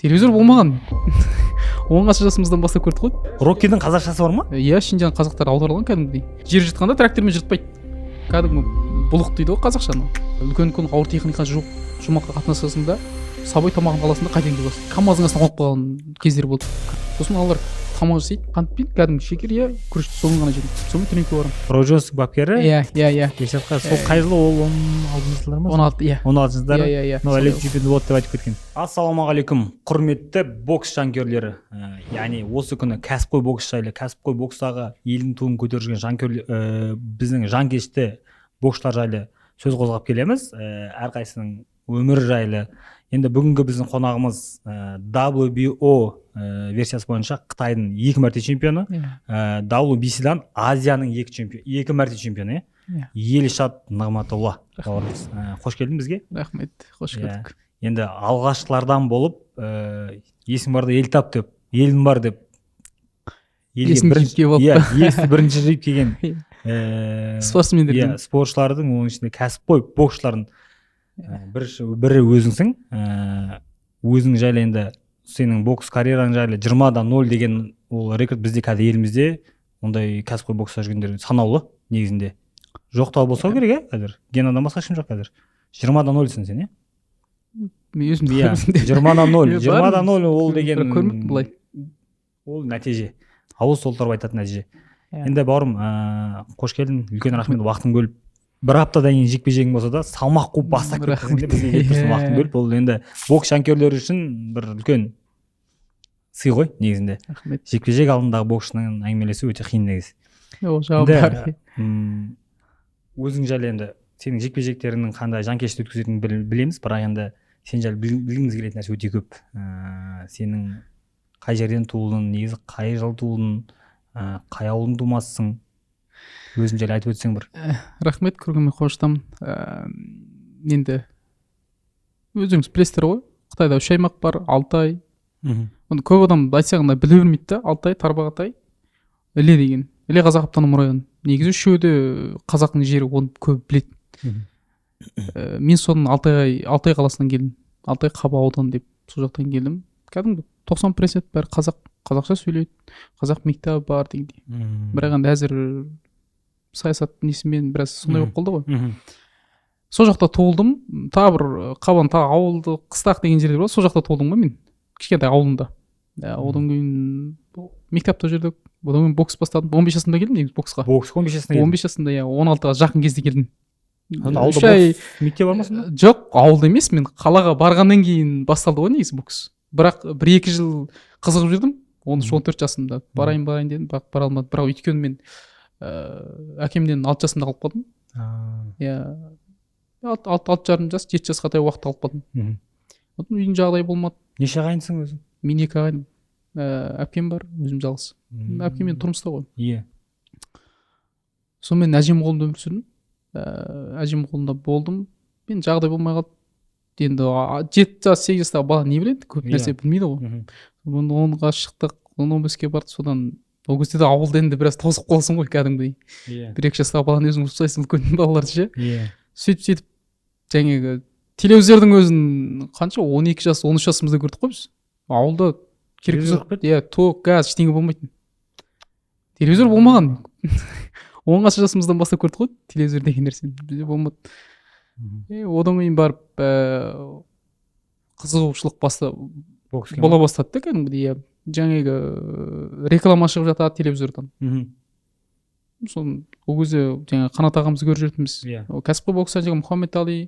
Телевизор болмаған. 10 жасымыздан бастап көрдік қой. Роккидің қазақшасы бар ма? Иә, Шинжан қазақтар аударылған кәдімгідей. Жер жыртқанда трактормен жыртпайды. Кәдімгі бұлық дейді ғой қазақшаны. Үлкен ауыр техника жоқ жұмаққа қатынасасында сабай тамағын аласында қайтадан келіп аласың. КамАЗдың астына қойып қалған кездер болды. Сосын алар тамақ жасайды, қантпен кәдімгі шекер, иә, күріш соны ғана жейді. Сонымен тренировка барамын. Рожос бапкері? Иә. Бешатқа сол қай жылы ол 16 жылдар ма? 16, иә. 16 жылдар. Иә. Ну, әлем чемпионы болды деп айтып кеткен. Ассалаумағалейкум, құрметті бокс жанкүйерлері. Яғни осы күні кәсіпқой бокс жайлы, кәсіпқой бокстағы елдің туын көтеріп жүрген жанкүйерлер, біздің жанкешті боксшылар жайлы сөз қозғап келеміз. Әрқайсының өмірі жайлы. Енді бүгінгі біздің қонағымыз WBO версиясы бойынша Қытайдың 2 мәрте чемпионы, WBC-дан Азияның 2 мәрте чемпионы, Елшат Нығматулла. Қош келдің бізге. Рахмет, қош келдік. Енді алғашқылардан болып, есің барда ел тап деп, елім бар деп, бірінші жиып келген спортшылардың, оның ішінде кәсіпқой боксшылардың бірі өзіңсің. Өзің жайлы енді сенің бокс карьераң жайлы 20-0 деген ол рекорд бізде қазір елімізде ондай кәсіпқой бокста жүргендер санаулы негізінде. Жоқтау болса керек, қазір. Генадан басқа ешкім жоқ қазір. 20-0-сің сен, иә? Мен өзім 20-0 ол деген көрмеппін былай. Ол нәтиже. Ауыз толтырып айтатын нәтиже. Енді бауырым, қош келдің. Үлкен рахмет, уақытын бөліп. Бір аптадан кейін жекпе-жегің болса да салмақ қуып бастап кеткенде бізге келіп тұрсын уақытын бөліп. Ол енді бокс жанкүйерлері үшін бір үлкен сый ғой негізінде. Рахмет. Жекпе-жек алдындағы боксшының әңгімелесу өте қиын негізі. Ол жауап бар. Өзің жайлы енді сенің жекпе-жектеріңнің қандай жанкешті өткізетінін білеміз, бірақ енді сен жайлы білгіміз келетін нәрсе өте көп. Сенің қай жерден туылдың, негізі қай жыл туылдың, қай ауылдың тумасысың? Өзің жайлы айтып өтсең бір. Рахмет, көргенмен қоштамын. Енді өзіңіз білесіздер ғой, Қытайда 3 аймақ бар, Алтай. Оны көп адам айтсағанда біле бермейді да, Алтай, Тарбағатай, Іле деген. Іле қазақ автономиялық районы. Негізі үшеуі де қазақтың жері, оны көп біледі. Мен соның Алтай қаласынан келдім. Алтай Қаба ауданы деп сол жақтан келдім. Кәдімгі 90% бәрі қазақша сөйлейді. Қазақ мектебі бар дегендей. Бірақ енді әзір саясат несімен біраз сондай болып қалды ғой. Сол жақта туылдым. Тағы бір Қабан тағы ауылды Қыстақ деген жерде бар. Сол жақта туылдым ғой мен. Кішкентай ауылында. Одан кейін мектепте жүрдік. Одан кейін бокс бастадым. 15 жасымда келдім негізі боксқа. Бокс 15 жасында келдім. 15 жасымда, иә, 16-ға жақын кезде келдім. Ауылда бокс мектеп бар ма сонда? Жоқ, ауылда емес, мен қалаға барғаннан кейін басталды ғой негізі бокс. Бірақ 1-2 жыл қызығып жүрдім. 13-14 жасымда барайын дедім, бара алмадым. Бірақ өйткені мен әкемнен 6 жасымда қалып қалдым. Иә. 6,5 жас, 7 жасқа таяу уақыт қалып қалдым. Үйдің жағдайы болмады. Неше ағайынсың өзің? Мен 2 ағайын. Әпкем бар, өзім жалғыз. Әпкеммен тұрмыста ғой. Иә. Сонымен әжем қолында өмір сүрдім. Әжем қолында болдым. Мен жағдай болмай қалды. Енді 7 жас, 8 жастағы бала не біледі? Көп нәрсе білмейді ғой. 10-ға шықтық, 10-15-ке барды, содан ол кезде де ауылда енді біраз тозып қаласың ғой кәдімгідей. 1-2 жастағы баланы өзің ұстайсың, үлкен балаларды ше. Сөйтіп жаңағы телевизордың өзін қанша 12 жас, 13 жасымызда көрдік қой біз. Ауылда керек жоқ. Иә, ток, газ, ештеңе болмайтын. Телевизор болмаған. 10 жасымыздан бастап көрдік қой телевизор деген нәрсені. Бізде болмады. Одан кейін барып қызығушылық бола бастады да кәдімгідей. Жаңағы реклама шығып жатады телевизордан. Соны ол кезде жаңағы Қанат ағамызды көріп жүрдіміз. Кәсіпқой бокстан жаңағы Мұхаммед Али,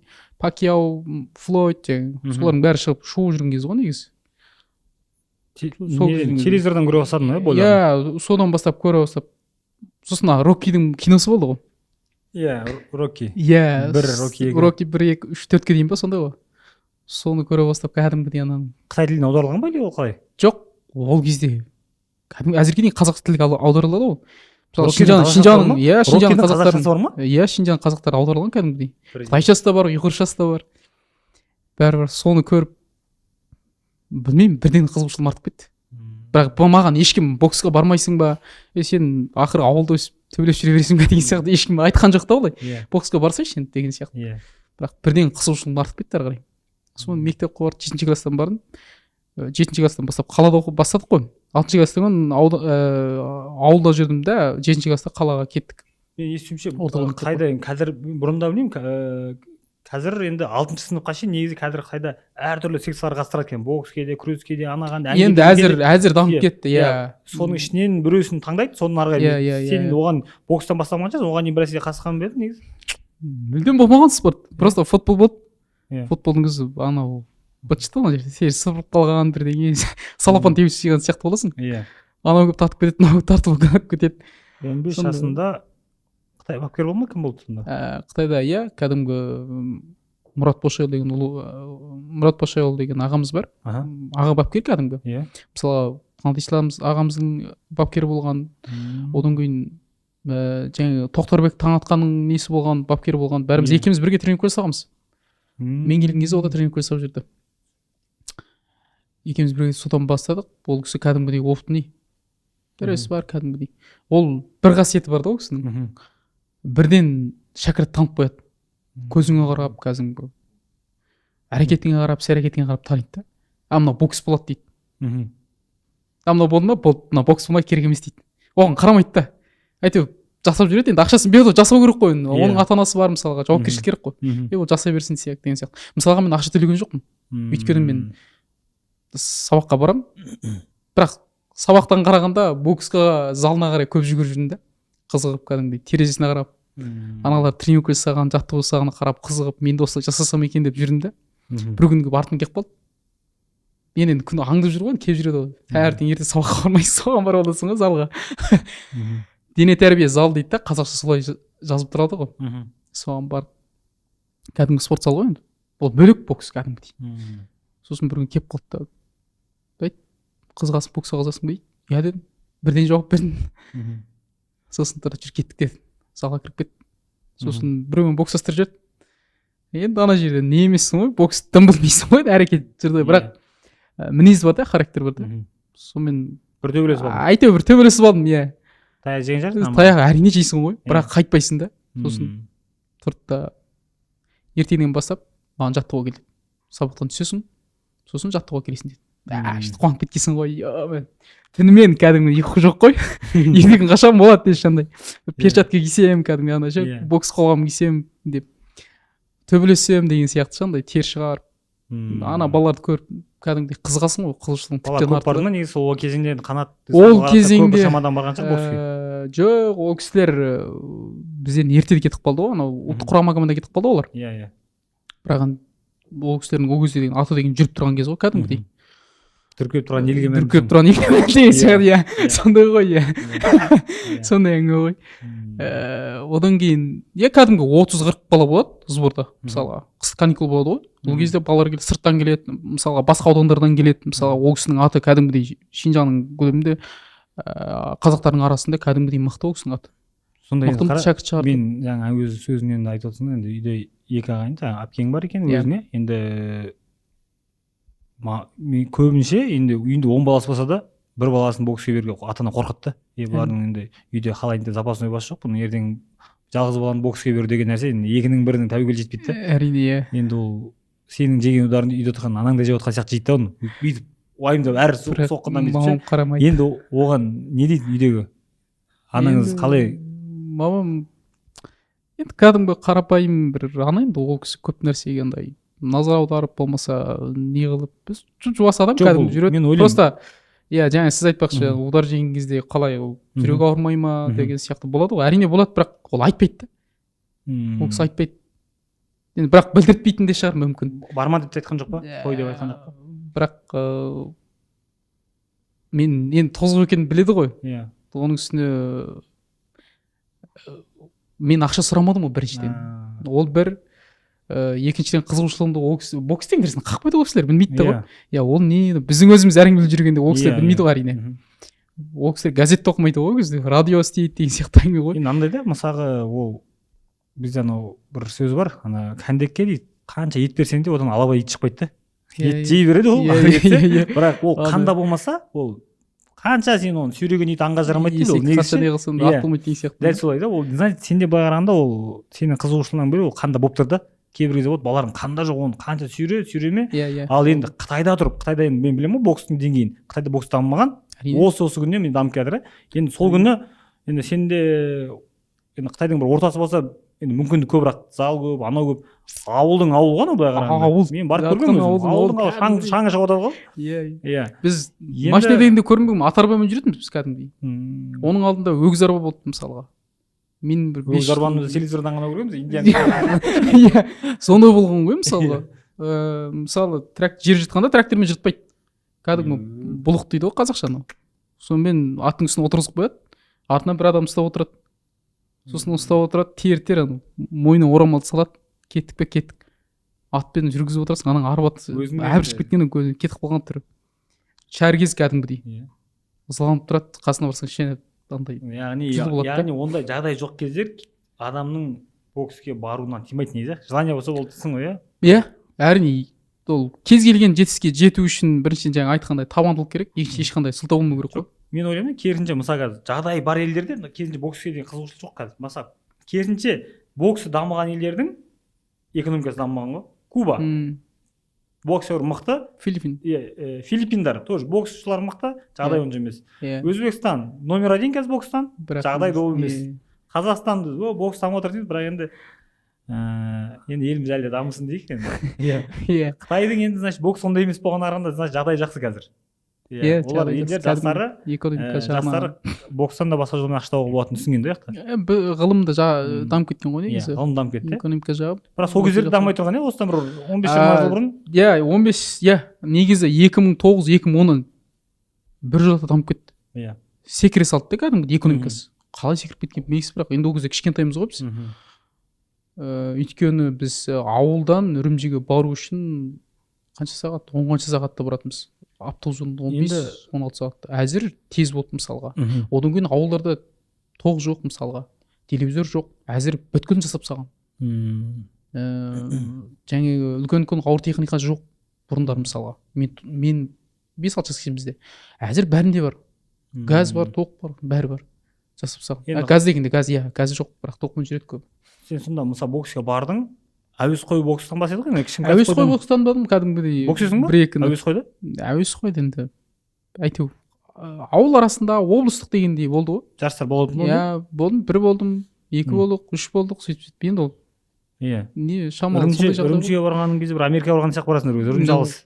Пакьяо, Флойд, солардың бәрі шығып шоу жүрген кез ғой негізі. Телевизордан көре бастадың ба? Иә, содан бастап көре бастап. Сосын Роккидің киносы болды ғой. Иә, Рокки. Иә, Рокки 1, 2, 3, 4-ке дейін ба сондай ғой. Соны көре бастап кәдімгідей ананы. Қытай тіліне аударылған ба или ол қалай? Жоқ, ол кезде кәдімгі әзірге дейін қазақ тілге аударылады ғой. Мысалы Шинжан қазақтары бар ма? Иә, Шинжан қазақтары аударылған кәдімгідей. Қытайшасы да бар, ұйғыршасы да бар. Бәрібір соны көріп білмеймін, бірден қызығушылығым артып кетті. Бірақ маған ешкім боксқа бармайсың ба? Сен ақыры ауылда өсіп төбелеп жүре бересің бе деген сияқты ешкім айтқан жоқ та олай. Боксқа барсайшы енді деген сияқты. Бірақ бірден қызығушылығым артып кетті ары қарай. Соны мектеп қуарып 7-ші класстан бардым. 7 класстан бастап қалада оқып бастадық қой. 6 класстан ауылда жүрдім да 7 класста қалаға кеттік. Мен естуімше қайда қазір бұрында білмеймін, қазір енді 6 сыныпқа шейін негізі қазір қайда әртүрлі секцияларға қатыстырады екен, бокске де, күреске де, анаған да. Енді әзір дамып кетті, иә. Соның ішінен біреусін таңдайды, соның арғы сен оған бокстан бастамаған шығарсың, оған дейін бір нәрсеге қатысқан ба едің негізі? Мүлдем болмаған спорт, просто футбол болды. Футболдың өзі анау бытшыты ана жерде сен сырып қалған бірдеңе салапан теуіп жеген сияқты боласың. Иә. Анау көп тартып кетеді, мынау тартып кетеді. 15 жасында Қытай бапкер болды ма, кім болды сонда? Қытайда иә, кәдімгі Мұрат Бошайұлы деген Мұрат Бошайұлы деген ағамыз бар. Аға бапкер кәдімгі. Иә. Мысалы, Қанат ағамыздың бапкері болған. Одан кейін жаңағы Тоқтарбек Таңатқанның несі болған, бапкері болған. Бәріміз екеуміз бірге тренинг жасағанбыз. Мен келген кезде ода тренинг жасап жүрді. Екеуміз бірге содан бастадық. Ол кісі кәдімгідей опытный. Дәресі бар кәдімгідей. Ол бір қасиеті бар да ол кісінің. Бірден шәкірт танып қояды. Көзіңе қарап, кәдімгі әрекетіңе қарап, іс-әрекетіңе қарап таниды да. Мынау бокс болады дейді. Мынау болды ма? Болды. Мынау бокс болмайды, керек емес дейді. Оған қарамайды да. Әйтеуір жасап жүреді. Енді ақшасын береді, жасау керек қой. Оның ата-анасы бар мысалға, жауапкершілік керек қой. Ол жасай берсін деген сияқты. Мысалға мен ақша төлеген жоқпын. Өйткені мен сабаққа барам. Бірақ сабақтан қарағанда боксқа залына қарай көп жүгіріп жүрдім да. Қызығып кәдімгідей терезесіне қарап, аналар тренировка жасаған, жаттығу жасағанына қарап қызығып, мен де осылай жасасам екен деп жүрдім да. Бір күні артым келіп қалды. Мен енді күні аңдып жүр ғой, келіп жүреді ғой. Таңертең ерте сабаққа бармайсың, соған барып аласың ғой залға. Дене тәрбие зал дейді да, қазақша солай жазып тұрады ғой. Соған барып, кәдімгі спорт зал ғой енді. Ол бөлек бокс кәдімгідей. Сосын бір күні келіп қалды да. Дейді, қызғасың боксқа қызасың ба дейді. Иә дедім. Бірден жауап бердім. Сосын тұрып жүр кеттік деді. Залға кіріп кетті. Сосын біреумен бокстастырып жүрді. Енді ана жерде не емессің ғой, бокстан білмейсің ғой, әрекет жүрді. Бірақ мінез бар да, характер бар да. Сонымен бір төбелесіп алдым. Әйтеуір бір төбелесіп алдым, иә. Таяқ жеген шығарсың? Таяқ әрине жейсің ғой, бірақ қайтпайсың да. Сосын тұрды да ертеңнен бастап маған жаттығуға келді. Сабақтан түсесің, сосын жаттығуға келесің деді. Қуанып кеткенсің ғой, түнімен кәдімгі ұйқы жоқ қой. Ертең қашан болады деші андай. Перчатка кисем, кәдімгі ана ше, бокс қолғап кисем деп төбелесем деген сияқты андай тер шығарып. Ана балаларды көріп кәдімгідей қызығасың ғой, қызығушылығың тіптен артты. Көп барды ма негізі ол кезеңде қанат? Ол кезеңде көп шамадан барған шығар боксқа. Жоқ, ол кісілер бізден ертеде кетіп қалды ғой, анау ұлттық құрама командада кетіп қалды олар. Иә. Бірақ ол кісілердің ол кезде аты деген жүріп тұрған кез ғой, кәдімгідей. Түркеп тұрған елге деген сияқты, иә. Сондай ғой, иә. Сондай әңгіме ғой. Одан кейін, кәдімгі 30-40 бала болады сборда, мысалға. Қыс каникул болады ғой. Ол кезде балалар келеді, сырттан келеді, мысалға басқа аудандардан келеді. Мысалға ол кісінің аты кәдімгідей Шинжаңның көлемінде қазақтардың арасында кәдімгідей мықты ол кісінің аты. Сондай мен жаңа өз сөзінен айтып отырсың, енді үйде екі ағайын, әпкең бар екен өзіне. Енді мен көбінше енді үйінде 10 баласы болса да бір баласын боксқа беруге ата-ана қорқытты. Бұлардың енді үйде қалайында запасной басы жоқ, бұның ертең жалғыз баланы боксқа беру деген нәрсе енді екінің бірінің тәуекел жетпейді. Әрине. Енді ол сенің жеген ударыңды үйде отырған анаң да жеп отқан сияқты жейді да оны. Бүйтіп уайымдап әр соққаннан бүйтіп. Енді оған не дейді үйдегі? Анаңыз қалай? Мамам енді кәдімгі қарапайым бір ана енді ол кісі көп нәрсеге андай назар аударып болмаса не қылып біз жуас адам кәдімгі жүреді. Просто жаңа сіз айтпақшы удар жеген кезде қалай ол жүрегі ауырмай ма деген сияқты болады ғой. Әрине болады, бірақ ол айтпайды да. Ол кісі айтпайды. Енді бірақ білдіртпейтін де шығар мүмкін. Барма деп те айтқан жоқ па? Қой деп айтқан жоқ па? Бірақ мен енді тозғы екенін біледі ғой. Оның үстіне мен ақша сұрамадым ғой біріншіден. Ол бір екіншіден қызығушылығымды ол кісі бокс деген нәрсені қақпайды ол кісілер, білмейді де ғой. Ол не біздің өзіміз әңгімелеп жүргенде ол кісілер білмейді ғой әрине. Ол кісілер газетті оқымайды ғой, кезде радио істейді деген сияқты әңгіме ғой. Енді андай да, мысалға ол бізде анау бір сөз бар, ана кәндекке дейді, қанша ет берсең де одан алабай ит шықпайды да. Ет жей береді ол, бірақ ол қанда болмаса, ол қанша сен оны сүйреген ит аңға жарамайды дейді, ол негізі. Дәл солай да, ол сенде былай қарағанда ол сенің қызығушылығыңнан бөлек ол қанда болып тұр да. кейбір кезде болады балаларың қанда жоқ, оны қанша сүйреме. Иә. Ал енді Қытайда тұрып, Қытайда енді мен білемін ғой бокстың деңгейін, Қытайда бокс дамымаған, осы күнде мен дамып келе жатыр. Енді сол күні енді сенде енді Қытайдың бір ортасы болса, енді мүмкіндік көбірек, зал көп, анау көп. Ауылдың ауылы ғой, былай қарағанда. Ауыл. Мен барып көргенмін өзім. Ауылдың шаңы шығып жатады ғой. Иә. Біз машина дегенде көрмегенмін, ат арбамен жүретінбіз біз кәдімгідей. Оның алдында өгіз арба болды мысалға. Мен бір өгіз арбаны телевизордан ғана көреміз, Индияда. Иә. Сондай болған ғой мысалға. Мысалы, жер жыртқанда трактормен жыртпайды. Кәдімгі бұлық дейді ғой қазақшаны. Сонымен аттың үстіне отырғызып қояды. Артынан бір адам ұстап отырады. Сосын ұстап отырады, тер мойнына орамалды салады. Кеттік. Атпен жүргізіп отырасың, анаң арбаты әбіршіп кеткеннен көзі кетіп қалған түрі. Шәргез кәдімгідей. Ызаланып тұрады, қасына барсаң кішкене андай. Яғни ондай жағдай жоқ кездер адамның бокске баруынан тимайтын еді. Желание болса ол тісің ғой, иә? Әрине. Ол кез келген жетістікке жету үшін біріншіден жаңа айтқандай табандылық керек, ешқандай сылтау болмау керек қой. Мен ойлаймын, керісінше мысалы қазір жағдайы бар елдерде керісінше бокске деген қызығушылық жоқ қазір. Мысалы, керісінше боксы дамыған елдердің экономикасы дамымаған ғой. Куба. Боксер мықты. Филиппиндар тоже боксшылар мықты, жағдай онша емес. Өзбекстан номер 1 қазір бокстан, жағдай да емес. Қазақстан бокс дамып отыр дейді, бірақ енді еліміз әлі дамысын дейік енді. Қытайдың енді значит бокс ондай емес болған арқанда значит жағдай жақсы қазір. Олар елдер жастары бокстан да басқа жолмен ақша табуға болатынын түсінген да яқта. Ғылым да дамып кеткен ғой негізі. Ғылым дамып кетті. Экономика жағы. Бірақ сол кездерде дамымай тұрған осыдан бір 15-20 жыл бұрын. Иә, 15, негізі 2009-2010 бір жылда дамып кетті. Секіре салды да кәдімгі экономикасы. Қалай секіріп кеткен белгісіз, бірақ енді ол кезде кішкентаймыз ғой біз. Өйткені біз ауылдан Үрімжіге бару үшін қанша сағат, 10 қанша сағатта баратынбыз. Автобус 15-16 сағатта. Әзір тез болды мысалға. Одан кейін ауылдарда тоқ жоқ мысалға. Телевизор жоқ. Әзір бүткілін жасап саған. Және үлкен ауыр техника жоқ бұрындар мысалға. Мен 5-6 жас кезімізде. Әзір бәрінде бар. Газ бар, тоқ бар, бәрі бар. Жасап саған. Газ дегенде газ жоқ, бірақ тоқпен жүреді көп. Сен сонда мысалы боксқа бардың, әуесқой бокстан бастадық ғой, әуесқой бокстан бардым кәдімгідей. Боксесің ба? Әуесқойда? Әуесқойда енді әйтеу ауыл арасында облыстық дегендей болды ғой. Жарыстар болды ма? Иә, болдым, 1 болдым, 2 болдық, 3 болдық, сөйтіп енді ол. Иә. Не шамалы сондай жағдай. Үрімжіге барған кезде бір Америкаға барған сияқты барасыңдар өзі, Үрімжі алыс.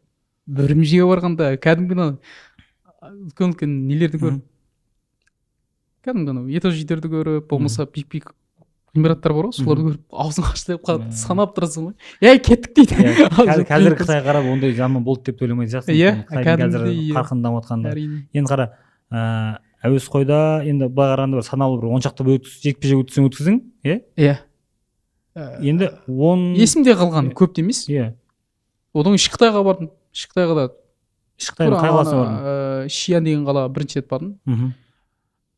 Үрімжіге барғанда кәдімгі үлкен нелерді көріп, кәдімгі этаждерді көріп, болмаса пик ғимараттар бар ғой, соларды көріп аузың ашылып санап тұрасың ғой. Кеттік дейді. Қазір Қытайға қарап ондай жаман болды деп ойламайтын сияқтысың. Қытайдың қазір қарқынды дамып жатқанда. Енді қара, әуесқойда енді былай қарағанда бір санаулы бір 10 шақты жекпе-жек өткіздің, иә? Енді есімде қалған көп те емес. Иә. Одан ішкі Қытайға бардым. ішкі Қытайға да. ішкі Қытайдың қай қаласына бардың? Шиян деген қала бірінші рет бардым.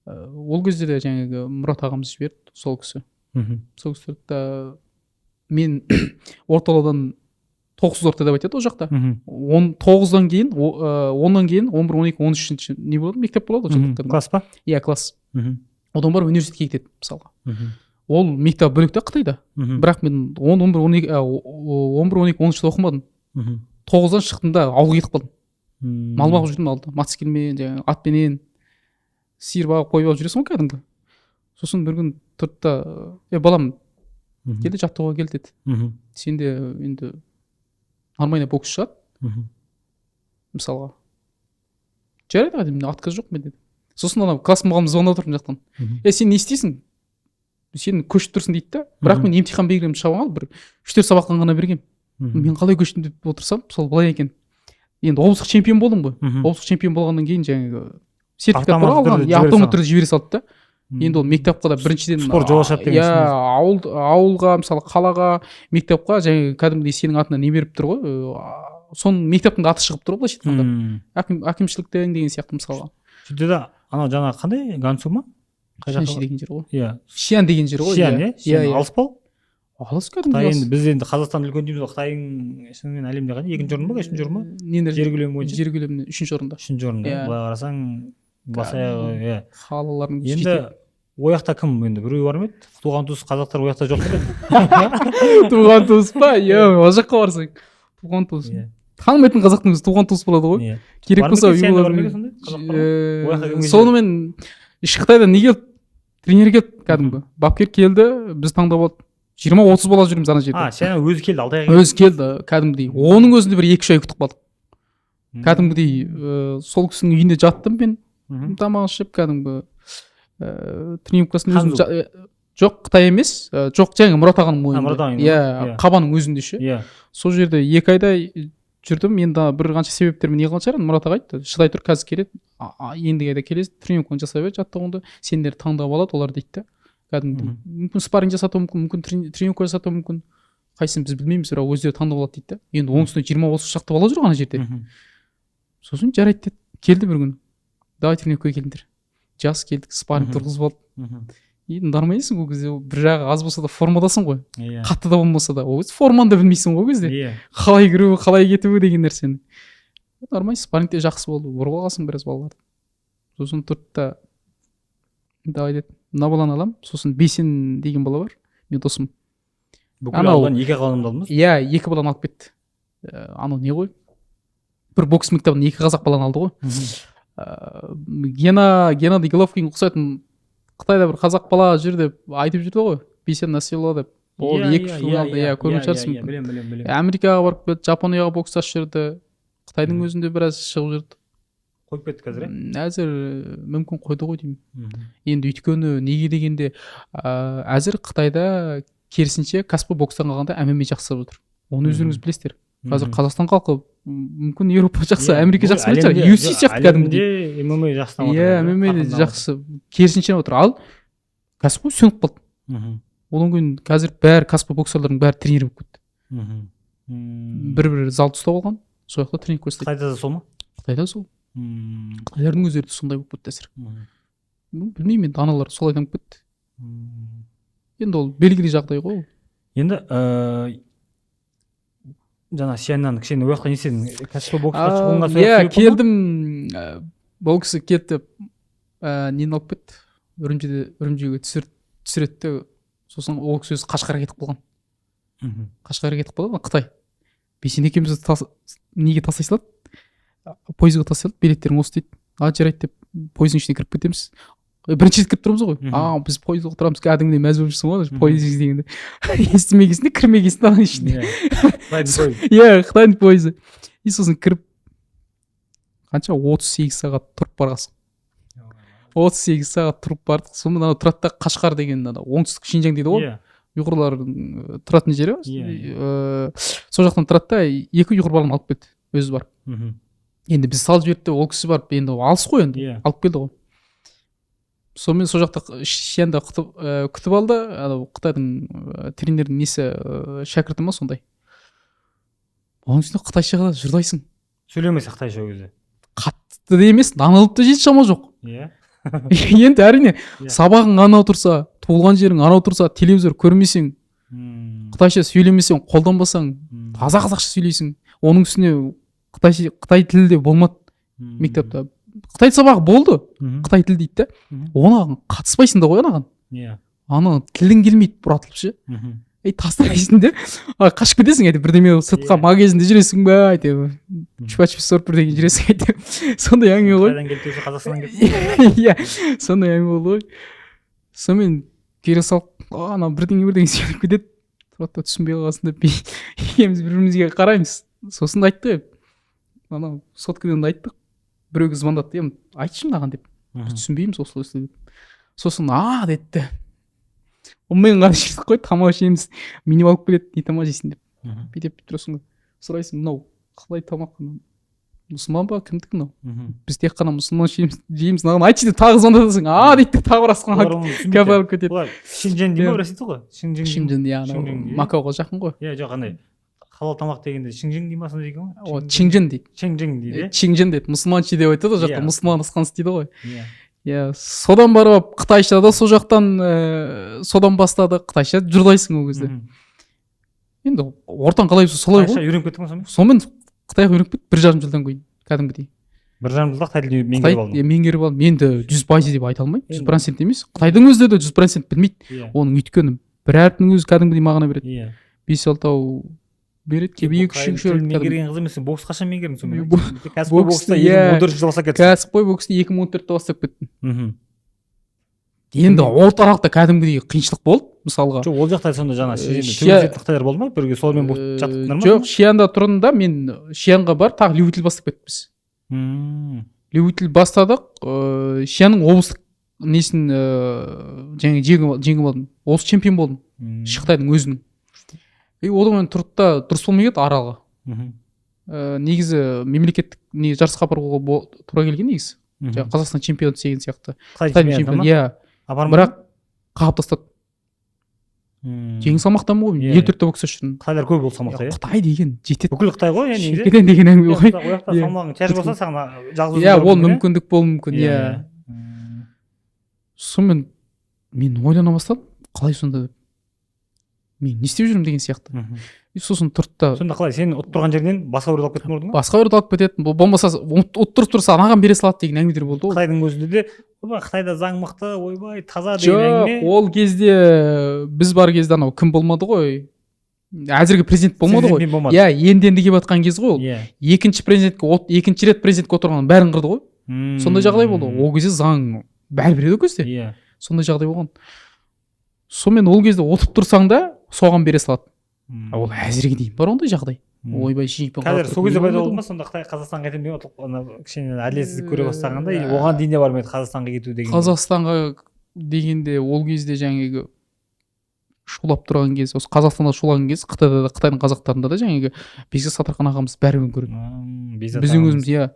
Ол кезде де жаңағы Мұрат ағамыз жіберді, сол кісі. Сол кісілікті мен орталаудан 9 ортада деп айтады ол жақта. 9-дан кейін, 10-дан кейін 11, 12, 13 не болады? Мектеп болады ол жақта. Класс па? Иә, класс. Одан барып университетке кетеді мысалға. Ол мектеп бөлек та Қытайда. Бірақ мен 11, 12, 13-те оқымадым. 9-дан шықтым да ауылға кетіп қалдым. Мал бағып жүрдім ауылда. Мотоциклмен, атпенен сиыр бағып, қой бағып жүресің ғой кәдімгі. Сосын бір күн тұрды да, балам, келді жаттығуға кел деді. Сенде енді нормальный бокс шығады. Мысалға. Жарайды ғой, отказ жоқ мен деді. Сосын анау класс мұғалім звондап тұр мына жақтан. Сен не істейсің? Сен көшіп тұрсың дейді да. Бірақ мен емтихан бергенім шабам алып, бір 3-4 сабақтан ғана бергем. Мен қалай көштім деп отырсам, сол былай екен. Енді облыстық чемпион болдым ғой. Облыстық чемпион болғаннан кейін жаңағы сертификат алған, автомат түрде жібере салды да. Енді ол мектепқа да біріншіден спорт жол ашады деген сөз. Ауылға, мысалы қалаға, мектепқа жаңағы кәдімгідей сенің атына не беріп тұр ғой. Соның мектептің аты шығып тұр ғой былайша айтқанда. Әкімшіліктің деген сияқты мысалға. Сөйтсе де анау жаңағы қандай Гансу ма? Шанши деген жер ғой. Иә. Шиян деген жер ғой. Шиян, иә. Алыс па? Алыс кәдімгі. Қытай енді біз енді Қазақстан үлкен дейміз ғой. Қытайдың шынымен әлемде қандай? 2-ші орын ба, 3-ші орын ба? Жер көлемі бойынша. Жер көлемі 3-ші орында. 3-ші орында. Былай қарасаң бас аяғы, иә. Қалалардың енді ояқта кім енді біреу бар ма еді туған туыс қазақтар ояқта жоқ па еді туған туыс па ол жаққа барсаң туған туыс танымайтын қазақтың өзі туған туыс болады ғой керек болса сонымен ішкі қытайдан не келді тренер келді кәдімгі бапкер келді біз таңдап алдық 20-30 бала жүреміз ана жерде сен өзі келді алтайға өзі келді кәдімгідей оның өзінде бір 2-3 ай күтіп қалдық кәдімгідей сол кісінің үйінде жаттым мен тамақ ішіп кәдімгі тренировкасын өзім жоқ Қытай емес жоқ жаңағы Мұрат ағаның ойында иә Қабаның өзінде ше сол жерде 2 айдай жүрдім енді бір қанша себептермен не қылған шығар Мұрат аға айтты шыдай тұр қазір келеді ендігі айда келесіз тренировканы жасай бер жаттығуыңды сендерді таңдап алады олар дейді да кәдімгідей мүмкін спарринг жасатуы мүмкін тренировка жасатуы мүмкін қайсысын біз білмейміз бірақ өздері таңдап алады дейді да енді оның үстіне 20-30 шақты бала жүр ана жерде сосын жарайды деді келді бір күні давай тренировкаға келіңдер жас келдік спарринг тұрғызып алды енді нормальсың ол кезде бір жағы аз болса да формадасың ғой қатты да болмаса да ол кезде форманы да білмейсің ғой ол кезде қалай кіру қалай кету деген нәрсені нормально спаррингте жақсы болды ұрып алғансың біраз балаларды сосын тұрды да давай деді мына баланы аламын сосын Бейсен деген бала бар менің досым бүкіл ауылдан 2 адамды алдыңыз иә 2 баланы алып кетті анау не ғой бір бокс мектебінен 2 қазақ баланы алды ғой Геннадий Головкинге ұқсайтын Қытайда бір қазақ бала жүр деп айтып жүрді ғой Бейсен Насилова деп ол 2-3 жыл алды иә көрген шығарсың білемін Америкаға барып кетті Жапонияға бокстасып жүрді Қытайдың өзінде біраз шығып жүрді қойып кетті қазір әзір мүмкін қойды ғой деймін енді өйткені неге дегенде әзір Қытайда керісінше кәсіпқой бокстан қалғанда ММА жақсы жатыр оны өздеріңіз білесіздер қазір Қазақстан халқы мүмкін Еуропа жақсы Америка жақсы емес шығар UFC сияқты кәдімгідей ММА жақсы иә ММА жақсы керісінше отыр ал кәсіпқой сөніп қалды одан кейін қазір бәрі кәсіпқой боксерлардың бәрі тренер болып кетті бір залды ұстап алған сол жақта тренинг көрсетеді Қытайда да сол ма Қытайда сол қытайлардың өздері сондай болып кетті әзір білмеймін енді аналар солай дамып кетті енді ол белгілі жағдай ғой енді жаңа сенен кішкене ол жаққа не істедің кәсіпқой боксқа шығуыңа иә келдім бұл кісі келді нені алып кетті үрімжіге түсіреді де сосын ол кісі өзі Қашқарға кетіп қалған Қашқарға кетіп қалды Қытай Бейсен екеумізді неге тастай салады пойызға тастай салады билеттерің осы дейді жарайды деп пойыздың ішіне кіріп кетеміз бірінші рет кіріп тұрмыз ғой біз пойызда отырамыз кәдімгідей мәз болып жүрсің ғой пойыз дегенде естімегенсің де кірмегенсің аның ішіне иә Қытайдың пойызы и сосын кіріп қанша 38 сағат тұрып барғансың 38 сағат тұрып бардық сонымен анау тұрады да Қашқар деген оңтүстік Шинжаң дейді ғой ұйғырлардың тұратын жері сол жақтан тұрады да 2 ұйғыр баланы алып келді өзі барып енді біз салып жіберді ол кісі барып енді алыс қой енді алып келді ғой сонымен сол жақта шенді күтіп алды анау Қытайдың тренердің несі шәкірті ма сондай оның үстіне қытайша жырдайсың сөйлемесе қытайша ол кезде қатты да емес нанылып та жет шама жоқ енді әрине сабағың анау тұрса туылған жерің анау тұрса телевизор көрмесең қытайша сөйлемесең қолданбасаң таза қазақша сөйлейсің оның үстіне Қытай тілі де болмады мектепте Қытай сабағы болды Қытай тілі дейді да оған қатыспайсың да ғой анаған ана тілің келмейді бұратылып ше тастайсың да қашып кетесің әйтеуір бірдеме сыртқа магазинде жүресің ба әйтеуір чупа-чупс сорып бірдеңе жүресің әйтеуір сондай әңгіме ғой қытайдан келіп келсе қазақстаннан келіп иә сондай әңгіме болды ғой сонымен келе салып ана бірдеңе сөйлеп кетеді тұрады да түсінбей қалғасын деп екеуміз бір бірімізге қараймыз сосын айтты анау соткадан айттық біреуге звондады айтшы мынаған деп түсінбейміз осылай деп сосын деді онымен ғана жүрдік қой тамақ ішеміз меню алып келеді не тамақ жейсің деп бүйтіп тұрасың сұрайсың мынау қалай тамақ мұсылман ба кімдікі мынау біз тек қана мұсылман жейміз мынаған айтшы деп тағы звондасың дейді тағы расқан кәпір алып кетеді Шинжэн дейді ма ресейде ғой Шинжэн иә Макаоға жақын ғой иә жоқ андай халал тамақ дегенде Шинжэн дей ма сондай екен ғой Чинжэн дейді Чинжэн дейді мұсылманшы деп айтады ол жақта мұсылман асқансы дейді ғой иә содан барып қытайша да сол жақтан содан бастады қытайша жырлайсың ол кезде енді ортаң қалай болса солай ғой қытайша үйреніп кеттің ба сонымен сонымен қытайға үйреніп кеттік 1,5 жылдан кейін кәдімгідей бір жарым жылда қытай тілін меңгеріп алдым. меңгеріп алдым. Енді 100% деп айта алмаймын, 100% емес. Қытайдың өзі де 100% білмейді. Оның өйткені бір әріптің өзі кәдімгідей мағына береді. 5-6 береді, кейбір 2-3 меңгерген қыз емес. Бокс қашан меңгердің сонымен? Кәсіпқой бокста 2014 жылы бастап кеттің. Кәсіпқой бокста 2014-те бастап кеттім. Енді ол тарақта кәдімгідей қиыншылық болды, мысалға. Жоқ, ол жақта сонда жаңа тәуелсіздік қытайлар болды ма? Бірге солармен жаттықтыңдар ма? Жоқ, Шиянда тұрдым да, мен Шиянға бар, тағы любитель бастап кеттік. Любитель бастадық, Шиянның облыстық несін жаңа жеңіп алдым. Облыс чемпион болдым. Қытайдың өзінің. Одан мен тұрды да дұрыс болмай кетті аралға. Негізі мемлекеттік жарысқа апаруға тура келген негізі. Жаңа Қазақстан чемпионы деген сияқты. Қытай чемпионы, иә. Бірақ қағып тастады. Жеңіл салмақтан ғой, 54-те бокста жүрдім. Қытайлар көп болды салмақта, иә. Қытай деген жетеді. Бүкіл Қытай ғой, иә негізі. Шекеден деген әңгіме ғой. Ол жақта салмағың тяжелі болса, саған жалғыз иә, ол мүмкіндік болуы мүмкін, иә. Сонымен мен ойлана бастадым, қалай сонда мен не істеп жүрмін деген сияқты. Сосын тұрды да. Сонда қалай, сен ұтып тұрған жерден басқа біреуді алып кеткен ордың ба? Басқа біреуді алып кететін. Болмаса ұттырып тұрса анаған бере салады деген әңгімелер болды ғой. Қытайдың өзінде де Қытайда заң мықты, ойбай, таза деген әңгіме. Жоқ, ол кезде біз бар кезде анау кім болмады ғой? Әзірге президент болмады ғой. Иә, енді келіп жатқан кез ғой ол. Екінші рет президентке отырғанның бәрін қырды ғой. Сондай жағдай болды. Ол кезде заң бәрі береді ол кезде. Сондай жағдай болған. Сонымен ол кезде отып тұрсаң да соған бере салады. Ол әзірге дейін бар ондай жағдай. Ойбай жиып қазір сол кезде пайда болды ма сонда Қытай Қазақстанға кетемін деп кішкене әділетсіздік көре бастағанда оған дейін де бар ма еді Қазақстанға кету деген? Қазақстанға дегенде ол кезде жаңағы шулап тұрған кез, осы Қазақстанда шулаған кез, Қытайда да, Қытайдың қазақтарында да жаңағы Бекзат Сатархан ағамыз бәрібір көреді. Біздің өзіміз иә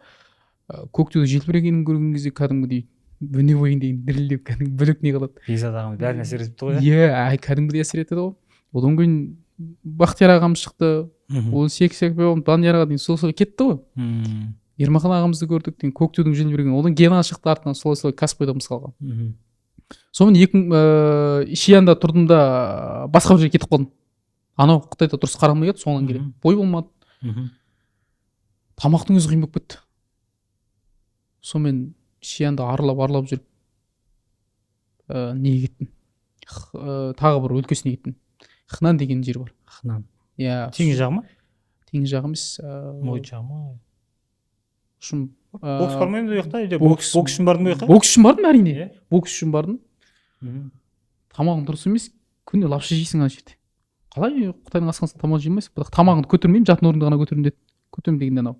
көктеуді желбірегенін көрген кезде кәдімгідей өне бойын деген дірілдеп кәдімгі бөлек не қылады. Бекзат ағамыз бәріне әсер етіпті ғой. Иә, кәдімгідей әсер етеді ғой. Одан кейін Бақтияр ағамыз шықты, ол сек-сек Данияр аға дейін сол кетті ғой. Ермахан ағамызды көрдік дейін, көктеудің желбіреген. Одан Гена шықты артынан солай кәсіпқойда мысалға. Сонымен Шиянда тұрдым да басқа бір жерге кетіп қалдым. Анау Қытайда дұрыс қарамай кетті, соңынан келе. Бой болмады. Тамақтың өзі қиын болып кетті. Сонымен Шиянда аралап жүріп неге кеттім. Тағы бір өлкесіне кеттім. Хнан деген жер бар. Хнан. Иә. Теңіз жағы ма? Теңіз жағы емес. Мой жағы ма? Бокс бар ма енді ол жақта? Бокс үшін бардың ба ол жаққа? Бокс үшін бардым әрине. Бокс үшін бардым. Тамағың дұрыс емес, күнде лапша жейсің ана жерде. Қалай Қытайдың асханасында тамақ жемейсің? Бірақ тамағыңды көтермеймін, жатын орынды ғана көтеремін деді. Көтеремін дегенде анау.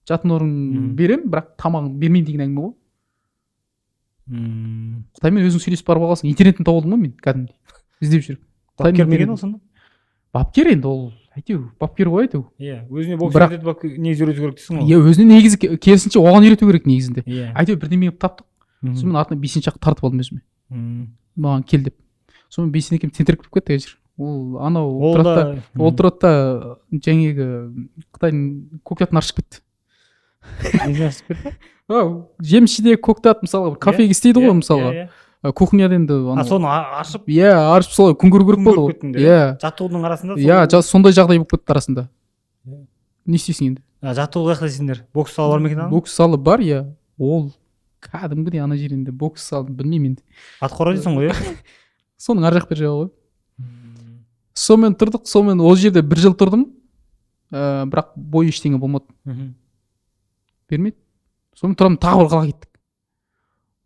Жатын орын беремін, бірақ тамағын бермеймін деген әңгіме ғой. Қытаймен өзің сөйлесіп барып аласың. Интернеттен тауып алдым ғой мен кәдімгідей. Іздеп жүріп. Бапкер ме екен ол сонда? Бапкер енді ол әйтеуір бапкер ғой әйтеуір. Иә, өзіне бокс үйретіп негізі үйрету керек дейсің ғой. Иә, өзіне негізі керісінше оған үйрету керек негізінде. Әйтеуір бірдеме қылып таптық. Сонымен артынан 5-ші ақ тартып алдым өзіме. Маған кел деп. Сонымен 5-ші екем тентіріп кетті қазір. Ол анау тұрады да жаңағы Қытайдың көктатын аршып кетті. Несін аршып кетті? Жемшіде көктат мысалға кафеге істейді ғой мысалға. Кухняда енді соны ашып ашып солай күн көру керек болды ғой. Жаттығудың арасында сондай жағдай болып кетті арасында. Не істейсің енді? Жаттығу қаяқта дейсіңдер? Бокс залы бар ма екен? Бокс залы бар, иә. Ол кәдімгідей ана жерінде бокс залы білмеймін енді. Атқора дейсің ғой, иә? Соның ар жақ бер жағы ғой. Сонымен тұрдық, сонымен ол жерде 1 жыл тұрдым, бірақ бой ештеңе болмады. Бермейді. Сонымен тұрамын, тағы бір қалаға кеттік.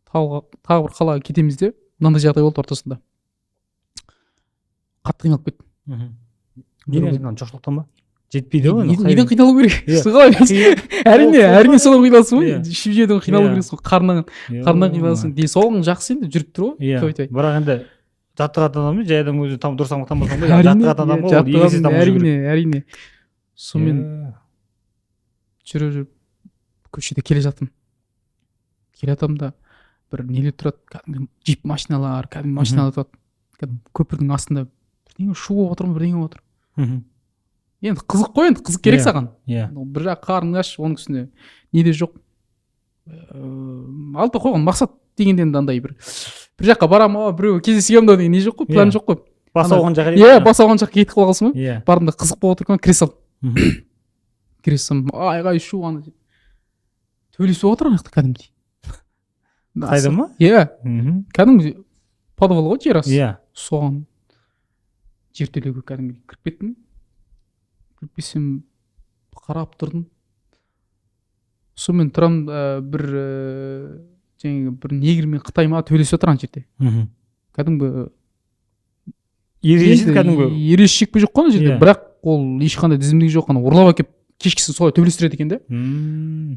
Тағы бір қалаға кетеміз де, мынандай жағдай болды ортасында. Қатты қиналып кеттім. Неден жоқшылықтан ба? Жетпейді ғой. Неден қиналу керек? Әрине содан қиналасың ғой. Ішіп жеудің қиналу керексің ғой. Қарнынан қиналасың. Денсаулығың жақсы енді жүріп тұр ғой. Бірақ енді жаттығатын адам жай адам өзі дұрыс тамақтанбасаң ба? Жаттығатын адам ғой, егесе тамақ жеу керек. Әрине. Сонымен жүріп көшеде келе жатырмын. Келе жатырмын да бір нелер тұрады, кәдімгі джип машиналар, кәдімгі машиналар тұрады. Кәдімгі көпірдің астында бірдеңе шу болып отыр ма, бірдеңе болып отыр. Енді қызық қой, енді қызық керек саған. Бір жақ қарның аш, оның үстіне неде жоқ. Алда қойған мақсат дегенде енді андай бір жаққа барамын, біреу кездесемін деген не жоқ қой, план жоқ қой. Бас ауған жаққа иә, бас ауған жаққа кетіп қалғансың ғой. Бардым да қызық болып отыр екен, кіре салдым. Кіре салдым, айғай шу ана төбелесіп отыр ана жақта кәдімгідей. Қайда ма? Иә. Кәдімгі подвал ғой, жер асты. Иә. Соған жертөлеге кәдімгідей кіріп кеттім. Кіріп кетсем қарап тұрдым. Сонымен тұрам, бір жаңағы бір негр мен қытай ма төбелесіп отыр ана жерде. Кәдімгі ережесіз кәдімгі ережесі шекпе жоқ қой ана жерде, бірақ ол ешқандай тізімдігі жоқ, ана ұрлап әкеп кешкісін солай төбелестіреді екен да.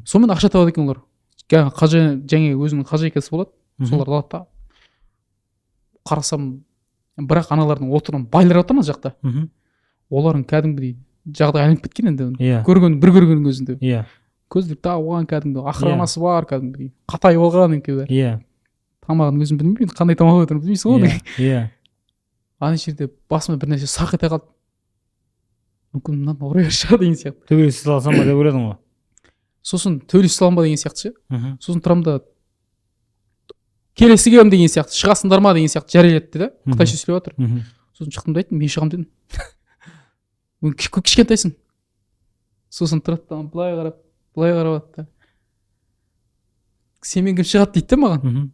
Сонымен ақша табады екен олар. Жаңағы өзінің хозяйкасы болады, солар алады да. Қарасам, бірақ аналардың отырған байлар отыр ана жақта. Олардың кәдімгідей жағдай айналып кеткен енді. Бір көргеннің өзінде. Көздері тауған кәдімгі охранасы бар, кәдімгідей қатайып алған екен бәрі. Тамағының өзін білмеймін, қандай тамақ отырып білмейсің ғой. Ана жерде басыма бір нәрсе сақ ете қалды. Мүмкін мынаны ұрайыр шығар деген сияқты. Төбелесіп алсам ба деп ойладың ғой. Сосын төбелесіп алам ба деген сияқты ше. Сосын тұрамын да келесі келем деген сияқты, шығасыңдар ма деген сияқты жариялетті да. Қытайша сөйлеп отыр. Сосын шықтым да айттым, мен шығамын дедім. Кішкентайсың. Сосын тұрады да былай қарап атты. Сенмен кім шығады дейді да маған.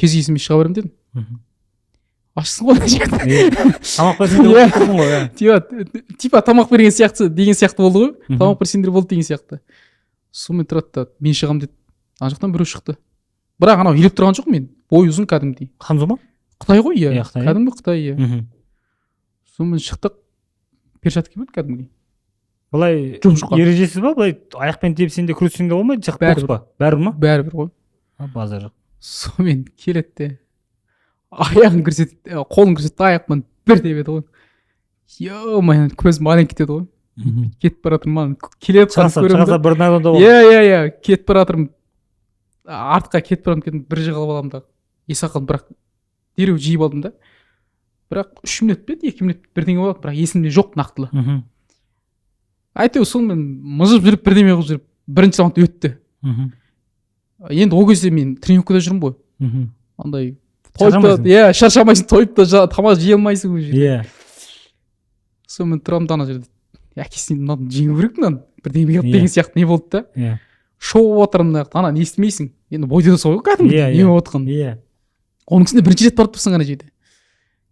Кез келсем шыға беремін дедім. Ашсың ғой тамақ берсеңдер отырдың ғой. Типа тамақ берген сияқты деген сияқты болды ғой. Тамақ берсеңдер болды деген сияқты. Сонымен тұрады да мен шығамын деді. Ана жақтан біреу шықты. Бірақ анау елеп тұрған жоқ мен. Бой ұзын кәдімгідей. Ханзо ма? Қытай ғой, иә. Кәдімгі Қытай, иә. Сонымен шықтық. Перчатка киіп кәдімгідей. Былай ережесіз ба? Былай аяқпен тепсең де күрессең де болмайды, жақ бокс па? Бәрібір ма? Бәрібір ғой. Базар жоқ. Сонымен келеді де аяғын көрсетеді, қолын көрсетті, аяқпен бір тебеді ғой. Ё-май, көзім алаң кетеді ғой. Кетіп бара жатырмын, келеді шығаса бір найлонда болды. Иә, кетіп бара жатырмын. Артқа кетіп бара жатырмын, бір жығылып аламын да. Есақын бірақ дереу жиып алдым да. Бірақ 3 минут пе, 2 минут бірдеңе болады, бірақ есімде жоқ нақтылы. Әйтеуір сонымен мыжып жүріп бірдеме қылып жүріп, бірінші раунд өтті. Енді ол кезде мен тренировкада жүрмін ғой. Андай шаршамайсың, тойып та тамақ жей алмайсың уже. Сонымен тұрамын да ана жерде. Әкесін мынаны жеңу керек мынаны. Бірдеңе қылып деген сияқты не болды да. Шоу отырмын, ана не естімейсің. Енді бойда да сол ғой кәдімгі не болып отқан. Оның үстінде бірінші рет барып тұрсың ана жерде.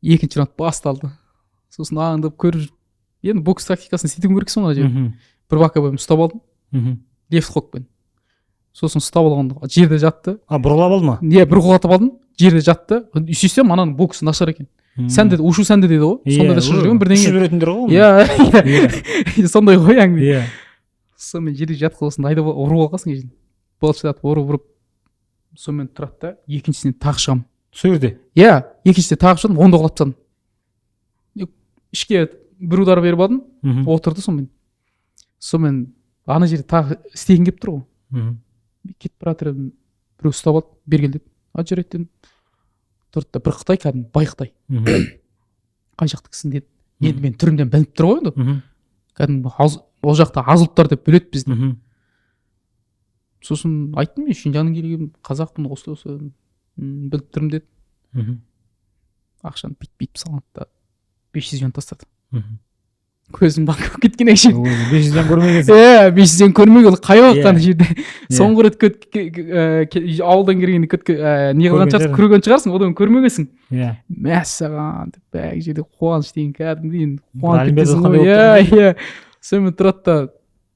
Екінші раунд басталды. Сосын аңдып көріп жүріп, енді бокс тактикасын істеуім керексің ана жерде. Бір боковойым ұстап алдым. Лефт хокпен. Сосын ұстап алғанда жерде жатты. Бұрғылап алдың ма? Иә, бір құлатып алдым. Жерде жатты. Сөйтсем ананың боксы нашар екен. Сәнде, ушу сәнде дейді ғой. Сонда да шығып жүрген бірдеңе. Шығып жүретіндер ғой. Иә. Сондай ғой әңгіме. Сонымен жерде жатқызып осында айдап ұрып алғансың екен. Балшылатып ұрып сонымен тұрады да, екіншісіне тағы шығамын. Сол жерде? Иә, екіншісіне тағы шығдым, онда құлап тастадым. Ішке бір удар беріп алдым, отырды сонымен ана жерде тағы істегім келіп тұр ғой. Кетіп бара жатыр, біреу ұстап алды, бергел деді. Жарайды дедім. Тұрды да бір Қытай, кәдімгі бай Қытай. Қай жақтыкісің деді. Енді мен түрімден біліп тұр ғой енді. Кәдімгі ол жақта аз ұлттар деп бөледі бізді. Сосын айттым, мен Шинжаннан келгенмін, қазақпын, осы біліп тұрмын деді. Ақшаны бит салғанды да 500 юан тастады. Көзім банк болып кеткен әшейін. 500-ден көрмегенсің. 500-ден көрмеген, қай уақыттан жерде. Соңғы рет ауылдан келгенде не қылған шығарсың, көрген шығарсың, одан көрмегенсің. Мәссаған деп бәк жерде қуаныш деген кәдімгідей қуанып кетесің ғой. Сонымен тұрады да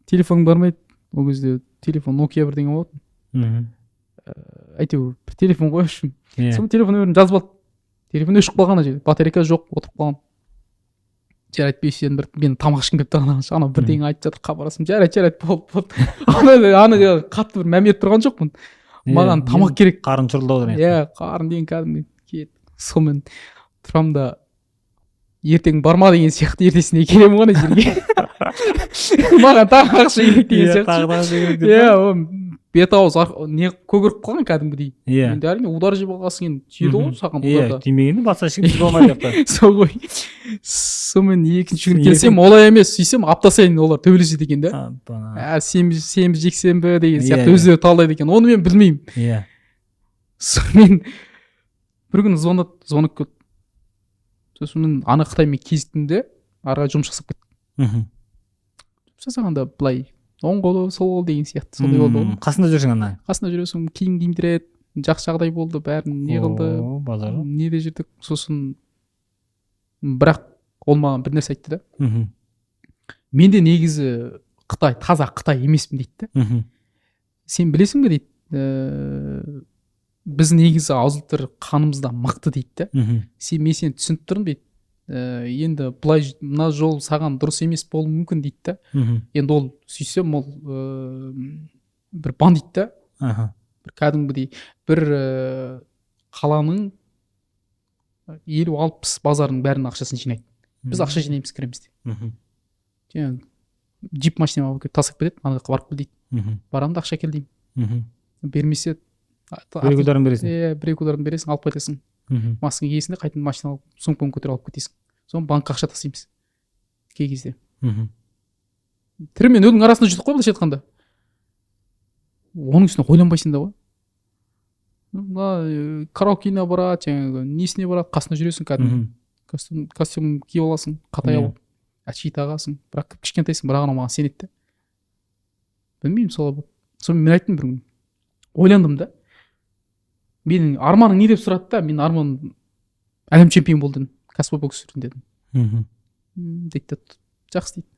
телефон бармайды. Ол кезде телефон Nokia бірдеңе болатын. Әйтеуір бір телефон қойып. Сонымен телефон нөмірін жазып алды. Телефон өшіп қалған жерде, батарейка жоқ, отырып қалған. Жарайды, 500-ден бір мен тамақ ішкім келіп тұрған ана бірдеңе айтып жатыр, хабарласым. Жарайды, болды. Ана қатты бір мәмет тұрған жоқпын. Маған тамақ керек. Қарын шұрылдау деген. Иә, қарын деген кәдімгі кет. Сонымен тұрам да ертең барма деген сияқты ертесіне келемін ғой ана жерге. Маған тағы ақша керек деген сияқты. Иә, бет ауыз не көгеріп қалған кәдімгідей. Енді әрине удар жеп алғансың, енді тиеді ғой саған ударда. Тимегенде басқа ешкім жеп алмайды деп. Сол ғой. Сонымен екінші күні келсем олай емес, сөйтсем апта сайын олар төбелеседі екен да. Сенбі жексенбі деген сияқты өздері талдайды екен. Оны мен білмеймін. Иә. Сонымен бір күні звонок келді. Сосын ана Қытаймен кезіктім де, арға жұмыс жасап кеттім. Жасағанда былай оң қолы сол қол деген сияқты сондай болды ғой. Қасында жүрсің ана. Қасында жүресің, киім киіндіреді, жақсы жағдай болды, бәрін не қылды, базар. неде жүрдік. Сосын бірақ ол маған бір нәрсе айтты да. Менде негізі Қытай, таза Қытай емеспін дейді да. Сен білесің бе дейді, біз негізі ауызлықтар қанымызда мықты дейді да. Мен сені түсініп тұрмын дейді. Енді былай мына жол саған дұрыс емес болуы мүмкін дейді да. Енді ол сүйсем ол бір бандит та. Бір кәдімгідей бір қаланың 50-60 базарының бәрінің ақшасын жинайды. Біз ақша жинаймыз, кіреміз дейді. Джип машина алып келіп тастап кетеді, ана жаққа барып кел дейді. Барамын да ақша кел деймін. Бермесе бір-екі удардан бересің. Бір-екі удардан бересің, алып қайтасың. Масканың иесінде қайтадан машина алып, сумканы көтеріп алып кетесің. Соны банкқа ақша тастаймыз кей кезде. Тірі мен өлдің арасында жүрдік қой, былайша айтқанда. Оның үстіне ойланбайсың да ғой. Караокеге барады, жаңағы несіне барады, қасында жүресің, кәдімгі костюм киіп аласың, қатай алып, әшейін тағасың, бірақ кішкентайсың, бірақ анау маған сенеді. Білмеймін, солай болды. Соны мен айттым бір күн. Ойландым да. Менің арманың не деп сұрады да, мен арманым әлем чемпион бол дедім, кәсіпқой бокс түрінде дедім. Дейді, жақсы дейді.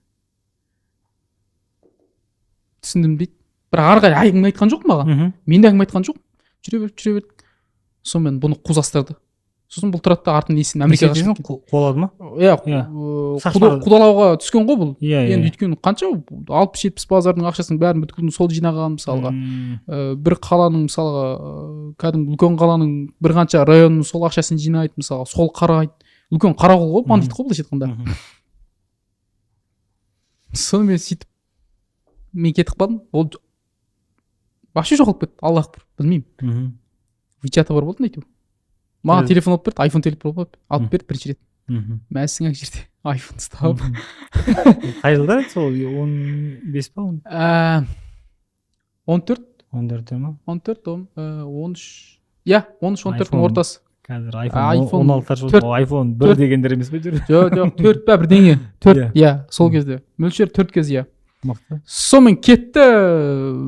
Түсіндім дейді. Бірақ ары қарай әңгіме айтқан жоқ маған. Мен де әңгіме айтқан жоқ. Жүре берді. Сонымен бұны қузастырды. Сосын бұл тұрады да артын есін Америкаға шығып кетті. Қуалады ма? Қудалауға түскен ғой бұл. Енді өйткені қанша 60-70 базардың ақшасының бәрін бүткілдің сол жинаған мысалға. Бір қаланың мысалға, кәдімгі үлкен қаланың бір қанша районының сол ақшасын жинайды мысалға, сол қарайды. Үлкен қарақол ғой, бандит қой былайша айтқанда. Сонымен сөйтіп мен кетіп қалдым. Ол вообще жоғалып кетті. Аллах бір, білмеймін. WeChat бар болды әйтеуір. Маған телефон алып берді, iPhone телефон алып берді бірінші рет. Мәсің ақ жерде iPhone ұстап. Қай жылдар еді сол? 15 па? 14. 14 ма? 14, 13. Иә, 13-14-дің ортасы. Қазір iPhone 16 жыл, iPhone 1 дегендер емес пе жүр? Жоқ, 4 па бірдеңе. 4, иә, сол кезде. Мөлшер 4 кез, иә. Сонымен кетті,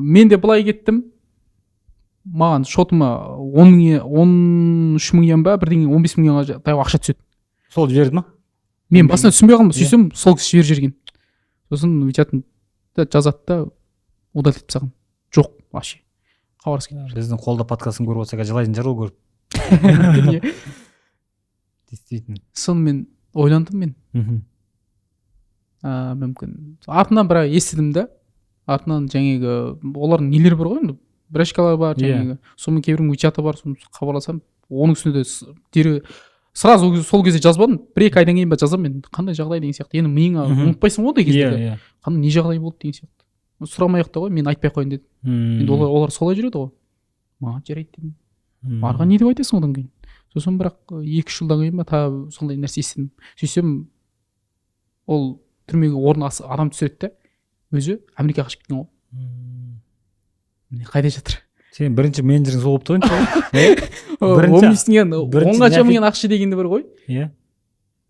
мен де былай кеттім. Маған шотыма 13 мың ен ба, бірдеңе 15 мың енға таяу ақша түседі. Сол жіберді ма? Мен басында түсінбей қалдым, сөйтсем сол кісі жіберген. Сосын WeChat-ты жазады да удалить етіп тастаған. Жоқ, вообще. Хабарласып кетті. Біздің қолда подкастын көріп отырса жылайтын шығар ғой көріп. Действительно. Сонымен ойландым мен. Мүмкін. Артынан бірақ естідім да. Артынан жаңағы олардың нелері бар ғой енді. Брашкалар бар, жаңағы. Сонымен кейбірінің WeChat-ы бар, соны хабарласам, оның үстінде де сразу сол кезде жазбадым. 1-2 айдан кейін ба жазамын мен. Қандай жағдай деген сияқты. Енді миыңа ұмытпайсың ғой деген кезде. Қандай не жағдай болды деген сияқты. Сұрамай-ақ та ғой, мен айтпай қойын дедім. Енді олар солай жүреді ғой. Маған жарайды дедім. Арға не деп айтасың одан кейін? Сосын бірақ 2-3 жылдан кейін ба тағы сондай нәрсе естідім. Сөйтсем ол түрмеге орнына адам түсіреді де, өзі Америкаға шығып кеткен ғой. Қайда жатыр? Сен бірінші менеджерің сол болып тұрған өмірсінген 10-ға мың ақша дегенде бар ғой. Иә.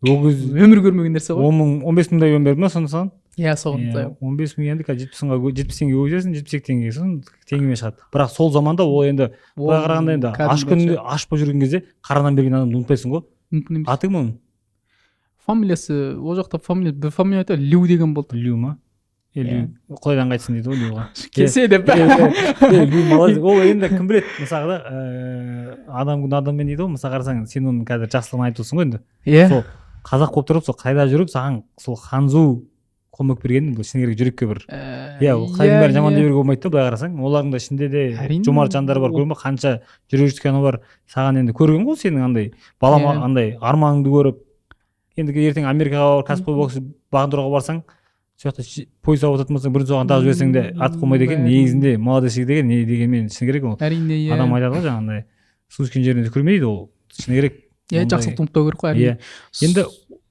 Өмір көрмеген нәрсе ғой. 15 мыңдай өн берді ма сонда саған? Иә, соған. 15 мың енді 70 теңге өтесің, 70 теңге сосын теңгемен шығады. Бірақ сол заманда ол енді былай қарағанда енді аш күнде аш болып жүрген кезде қарадан берген адамды ұмытпайсың ғой. Мүмкін емес. Аты кім оның? Фамилиясы, ол жақта бір фамилия айтады, Лю деген болды. Лю ма? Құдайдан қайтсын дейді ғой Люға. Келсе деп. Ол енді кім біледі, мысалға адам күні адаммен дейді ғой, мысалға қарасаң сен оның қазір жақсылығын айтып отырсың ғой енді. Сол қазақ болып тұрып, сол қайда жүріп саған сол ханзу көмек берген бұл шыны керек жүрекке бір. Иә, қайдың бәрін жаман дей беруге болмайды да, былай қарасаң. Олардың да ішінде де жомарт жандар бар, көрдің бе, қанша жүрек жұткені бар. Саған енді көрген ғой сенің андай балама андай арманыңды көріп. Енді ертең Америкаға барып кәсіпқой бокс бағындыруға барсаң, сол жақта пойыз алып отыратын болсаң, бірінші оған тағып жіберсең де артық болмайды екен. Негізінде молодец деген не дегенмен шыны керек ол. Әрине, иә. Адам айтады ғой жаңағындай су ішкен жерінде түкірмейді ол. Шыны керек. Иә, жақсылықты ұмытпау керек қой, әрине. Енді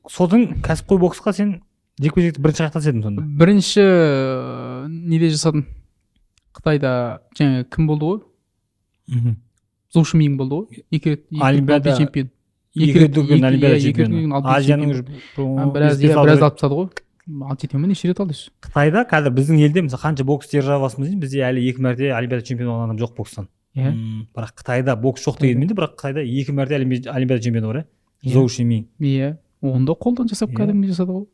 содан кәсіпқой боксқа сен жекпе-жекті бірінші қаяқта жасадың сонда? Бірінші неде жасадым? Қытайда жаңа кім болды ғой? Зоу Шимин болды ғой? 2 рет олимпиада чемпион. 2 рет дүркін олимпиада чемпионы. Азияның біраз алып тастады ғой. ал жете ма неше рет алды дейсіз? Қытайда қазір біздің елде мысалы қанша бокс державасымыз деймін, бізде әлі 2 мәрте олимпиада чемпионы болған адам жоқ бокстан. Иә. Бірақ Қытайда бокс жоқ дегенмен де, бірақ Қытайда 2 мәрте олимпиада чемпионы бар, Зоу Шимин. Иә. Оны да қолдан жасап кәдімгі жасады ғой.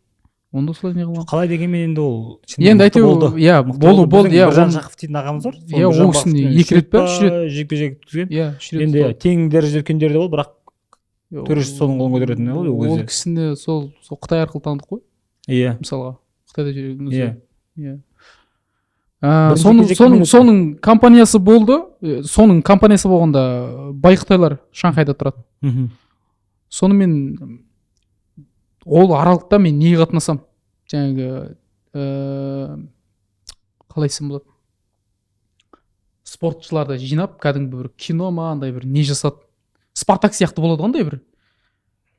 Оны да солай не қылған. Қалай дегенмен енді ол енді әйтеуір иә болды иә. Біржан Жақып дейтін ағамыз бар. Иә, ол кісіні 2 рет па 3 рет жекпе-жек өткізген. Иә, 3 рет. Енді тең дәрежеде өткендері де болды, бірақ төреші соның қолын көтеретін ғой ол кезде. Ол кісіні сол Қытай арқылы таныдық қой. Иә. Мысалға Қытайда жүрген. Иә. Иә. Соның компаниясы болды. Соның компаниясы болғанда Байқытайлар Шанхайда тұрады. Сонымен ол аралықта мен неге қатынасам? Жаңағы қалай айтсам болады? Спортшыларды жинап, кәдімгі бір кино ма, андай бір не жасады. Спартак сияқты болады ғой, бір.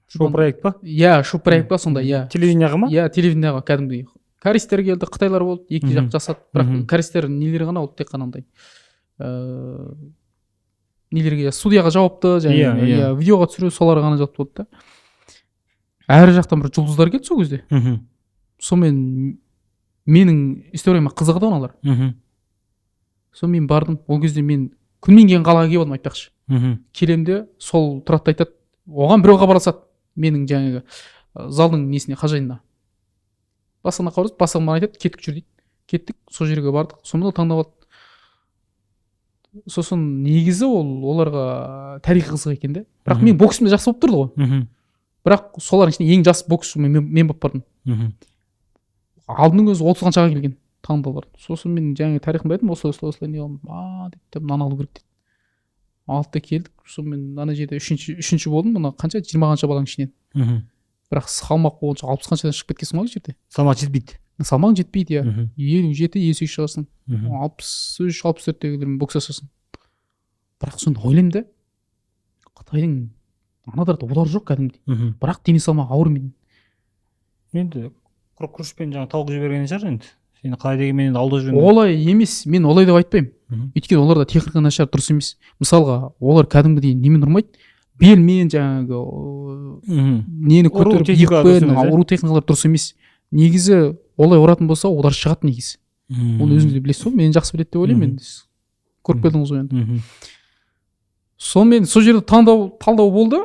Шоу проект па? Иә, шоу проект па сонда, иә. Телевизияға ма? Иә, телевизияға кәдімгі. Користер келді, қытайлар болды, екі жақ жасады. Бірақ користер нелері ғана болды, тек қана андай. Нелерге судьяға жауапты, және видеоға түсіру солар ғана жауапты болды да. Әр жақтан бір жұлдыздар келді сол кезде. Сонымен менің историяма қызығды оналар. Сонымен бардым. Ол кезде мен күнмен келген қалаға келіп алдым, айтпақшы. Келемде сол тұрады айтады. Оған біреу хабарласады. Менің жаңағы залдың несіне, қожайынына. Басына қарыз, басына айтады, кеттік жүр дейді. Кеттік, сол жерге бардық. Сонымен таңдап алды. Сосын негізі оларға тарихы қызық екен де. Бірақ мен боксымда жақсы болып тұрды ғой. Бірақ солардың ішінде ең жас бокс мен болып бардым. Алдының өзі 30 қаншаға келген таңдалар. Сосын мен жаңағы тарихымды айтдым, осылай не қылдым, деп мынаны алу керек деді. Алды келдік. Сонымен ана жерде үшінші болдым. Мына қанша 20 қанша баланың ішінен. Бірақ салмақ бойынша 60 қаншадан шығып кеткенсің ғой жерде. Салмақ жетпейді. Салмақ жетпейді, иә. 57-58 шығасың. 63-64-тегілермен бокс жасасың. Бірақ сонда ойлаймын да, Қытайдың анадарда олар жоқ кәдімгідей. Бірақ дене салмағы ауыр мен. Енді құрық күрішпен жаңа тауық жібергенен шығар енді. Сені қалай дегенмен енді алдап жүрген. Олай емес, мен олай деп айтпаймын. Өйткені оларда техника нашар, дұрыс емес. Мысалға, олар кәдімгідей немен ұрмайды, белмен жаңағы нені көтеріп екпен, ұру техникалар дұрыс емес. Негізі олай ұратын болса, олар шығады негізі. Оны өзіңіз де білесіз ғой, мен жақсы біледі деп ойлаймын енді. Көріп келдіңіз ғой енді. Сонымен сол жерде талдау болды.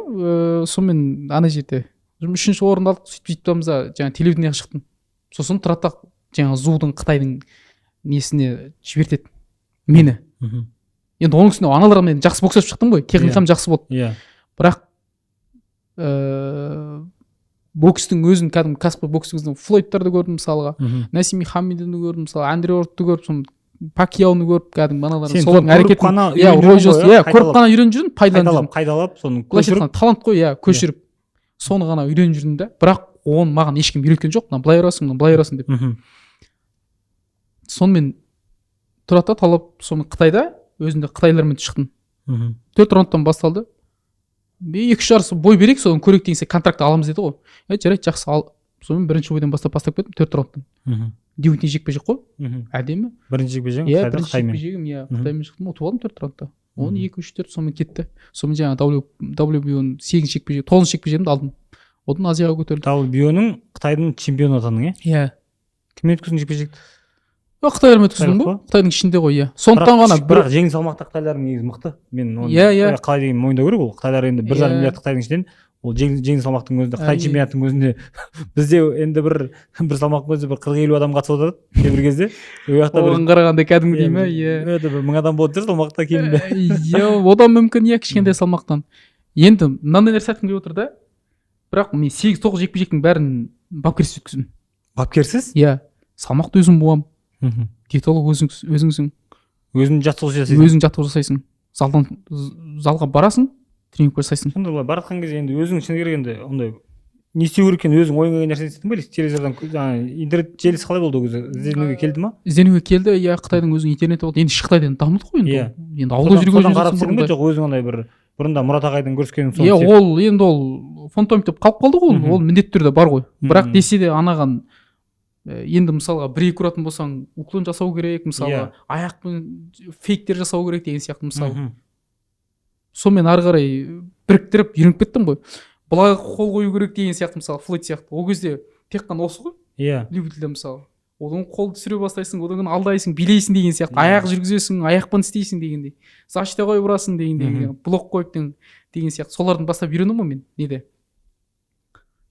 Сонымен ана жерде 3-ші орынды алдық, сөйтіп жаңа телевидениеге шықтым. Сосын тұрады жаңа зудың Қытайдың несіне жібертеді мені. Енді оның үстіне аналарыммен жақсы боксап шықтым ғой, техникам жақсы болды. Бірақ бокстың өзін кәдімгі кәсіпқой бокстың Флойдтарды көрдім мысалға, Насим Хамиданы көрдім мысалға, Андре Уортты көрдім, Пакьяоны көріп кәдімгі аналардың солардың әрекетін көріп қана үйреніп жүрдім, пайдаланып қайдалап соны көшіріп, талант қой, көшіріп соны ғана үйреніп жүрдім да. Бірақ оны маған ешкім үйреткен жоқ, мына былай ұрасың деп. Сонымен тұрады талап, соны Қытайда өзінде қытайлармен шықтым. 4 раундтан басталды. 2-3 жарыс бой берейік, соны көрейік деген сияқты контракт аламыз деді ғой. Жарайды, жақсы ал. Сонымен бірінші бойдан бастап кеттім 4 раундтан. Дебютный жекпе-жек қой. Әдемі. Бірінші жекпе-жегім Қытаймен шықтым, ұтып алдым 4 раундта. Оны 2-3-4 сонымен кетті. Сонымен жаңа WBO-ның 8 жекпе-жек, 9 жекпе-жегімді алдым. Одан Азияға көтерілді. WBO-ның Қытайдың чемпионы атандың, иә? Кіммен өткіздің жекпе-жекті? Қытайлармен өткіздім ғой, Қытайдың ішінде ғой, иә. Сондықтан ғана бірақ жеңіл салмақта қытайлардың негізі мықты. Мен оны қалай деген мойындау керек, ол Қытайлар енді 1,5 миллиард Қытайдың ішінен, ол жеңіл салмақтың өзінде, Қытай чемпионатының өзінде бізде енді бір салмақтың өзінде бір 40-50 адам қатысып отырады кейбір кезде. Оған қарағанда кәдімгі дей ме? Иә. Бір 1000 адам болып жүр салмақта кемінде. Иә, одан мүмкін, иә, кішкентай салмақтан. Енді мынандай нәрсе айтқым келіп отыр да. Бірақ мен 8-9 жекпе-жектің бәрін бапкерсіз өткіздім. Бапкерсіз? Иә. Салмақты өзім буам. Диетолог өзіңсің. Өзің жаттығу жасайсың. Өзің жаттығу жасайсың. Залға барасың, тренинг жасайсың. Сонда былай баратқан кезде енді өзің шыны керек енді ондай не істеу керек екенін өзің ойыңа келген нәрсені істедің ба, или телевизордан жаңағы интернет желісі қалай болды ол кезде? Ізденуге келді ма? Ізденуге келді, иә, Қытайдың өзінің интернеті болды. Енді Қытайдан дамыды ғой енді. Енді ауылда жүрген қарап жүрдің бе, жоқ өзің андай бір бұрында Мұрат ағайдың көріскенің соны? Иә, ол енді ол фантом деп қалып қалды ғой, ол міндетті түрде бар ғой. Бірақ десе де анаған енді мысалға 1-2 ұратын болсаң уклон жасау керек, мысалы аяқпен фейктер жасау керек деген сияқты мысалы. Сонымен ары қарай біріктіріп үйреніп кеттім ғой. Былай қол қою керек деген сияқты мысалы Флойд сияқты. Ол кезде тек қана осы ғой. иә любительде мысалы одан қолды түсіре бастайсың, одан кейін алдайсың, билейсің деген сияқты, аяқ жүргізесің, аяқпен істейсің дегендей, зашите қойып ұрасың дегендей, блок қойып деген сияқты. Солардан бастап үйрендім ғой мен неде.